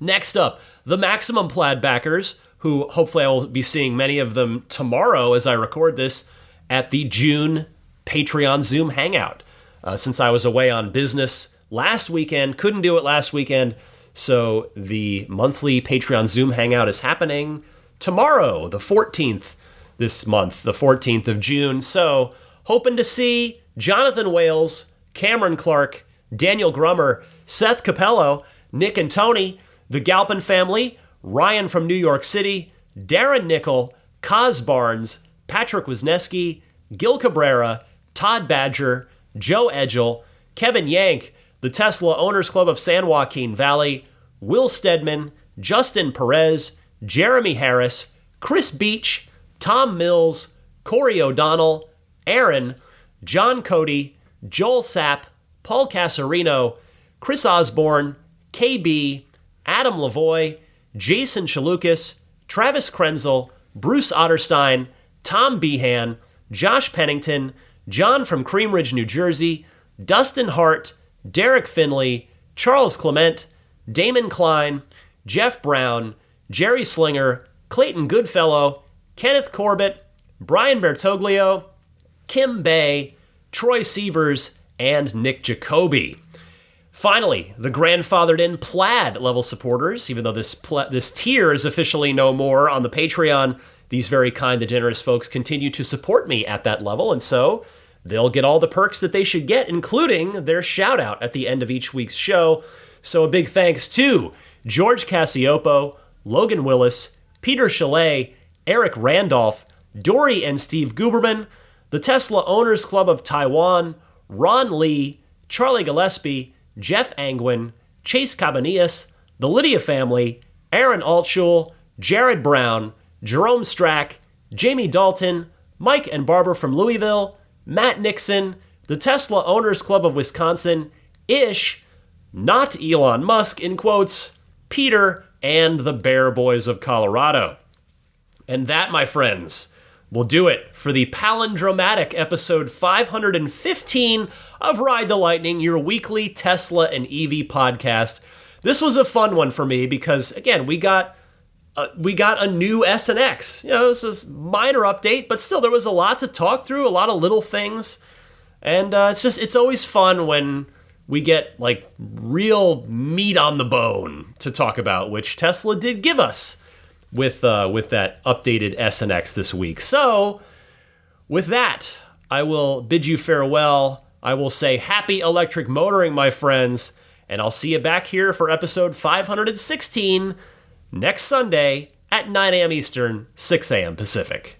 Next up, the Maximum Plaid backers, who hopefully I will be seeing many of them tomorrow as I record this at the June Patreon Zoom Hangout. Since I was away on business last weekend, couldn't do it last weekend, so the monthly Patreon Zoom Hangout is happening tomorrow, the 14th this month, the 14th of June. So hoping to see Jonathan Wales, Cameron Clark, Daniel Grummer, Seth Capello, Nick and Tony, the Galpin family, Ryan from New York City, Darren Nickel, Kaz Barnes, Patrick Wisniewski, Gil Cabrera, Todd Badger, Joe Edgel, Kevin Yank, the Tesla Owners Club of San Joaquin Valley, Will Stedman, Justin Perez, Jeremy Harris, Chris Beach, Tom Mills, Corey O'Donnell, Aaron, John Cody, Joel Sapp, Paul Casarino, Chris Osborne, KB, Adam Lavoie, Jason Chalukas, Travis Krenzel, Bruce Otterstein, Tom Behan, Josh Pennington, John from Cream Ridge, New Jersey, Dustin Hart, Derek Finley, Charles Clement, Damon Klein, Jeff Brown, Jerry Slinger, Clayton Goodfellow, Kenneth Corbett, Brian Bertoglio, Kim Bay, Troy Sievers, and Nick Jacoby. Finally, the grandfathered-in Plaid level supporters. Even though this tier is officially no more on the Patreon, these very kind and generous folks continue to support me at that level, and so they'll get all the perks that they should get, including their shout-out at the end of each week's show. So a big thanks to George Cassiopo, Logan Willis, Peter Chalet, Eric Randolph, Dory and Steve Guberman, the Tesla Owners Club of Taiwan, Ron Lee, Charlie Gillespie, Jeff Angwin, Chase Cabanillas, the Lydia family, Aaron Altschul, Jared Brown, Jerome Strack, Jamie Dalton, Mike and Barbara from Louisville, Matt Nixon, the Tesla Owners Club of Wisconsin, Ish, not Elon Musk in quotes, Peter, and the Bear Boys of Colorado. And that, my friends, will do it for the palindromatic episode 515 of Ride the Lightning, your weekly Tesla and EV podcast. This was a fun one for me because, again, we got a new S and X. This is a minor update, but still there was a lot to talk through, a lot of little things. And it's always fun when we get like real meat on the bone to talk about, which Tesla did give us with that updated S and X this week. So with that, I will bid you farewell. I will say happy electric motoring, my friends, and I'll see you back here for episode 516 next Sunday at 9 a.m. Eastern, 6 a.m. Pacific.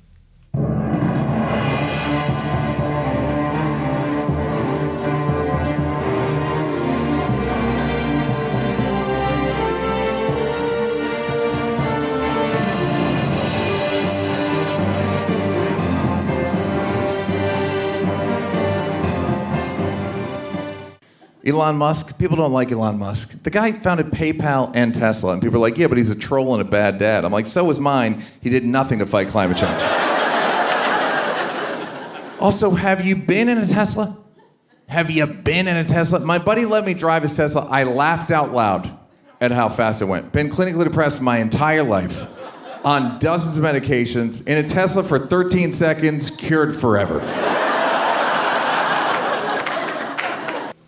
Elon Musk, people don't like Elon Musk. The guy founded PayPal and Tesla, and people are like, yeah, but he's a troll and a bad dad. I'm like, so was mine. He did nothing to fight climate change. Also, have you been in a Tesla? Have you been in a Tesla? My buddy let me drive his Tesla. I laughed out loud at how fast it went. Been clinically depressed my entire life, on dozens of medications, in a Tesla for 13 seconds, cured forever.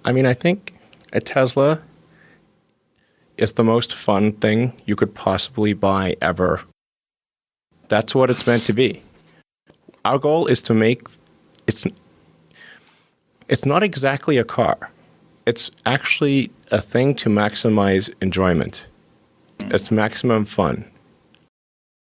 I mean, I think a Tesla is the most fun thing you could possibly buy ever. That's what it's meant to be. Our goal is to make it's not exactly a car. It's actually a thing to maximize enjoyment. It's maximum fun.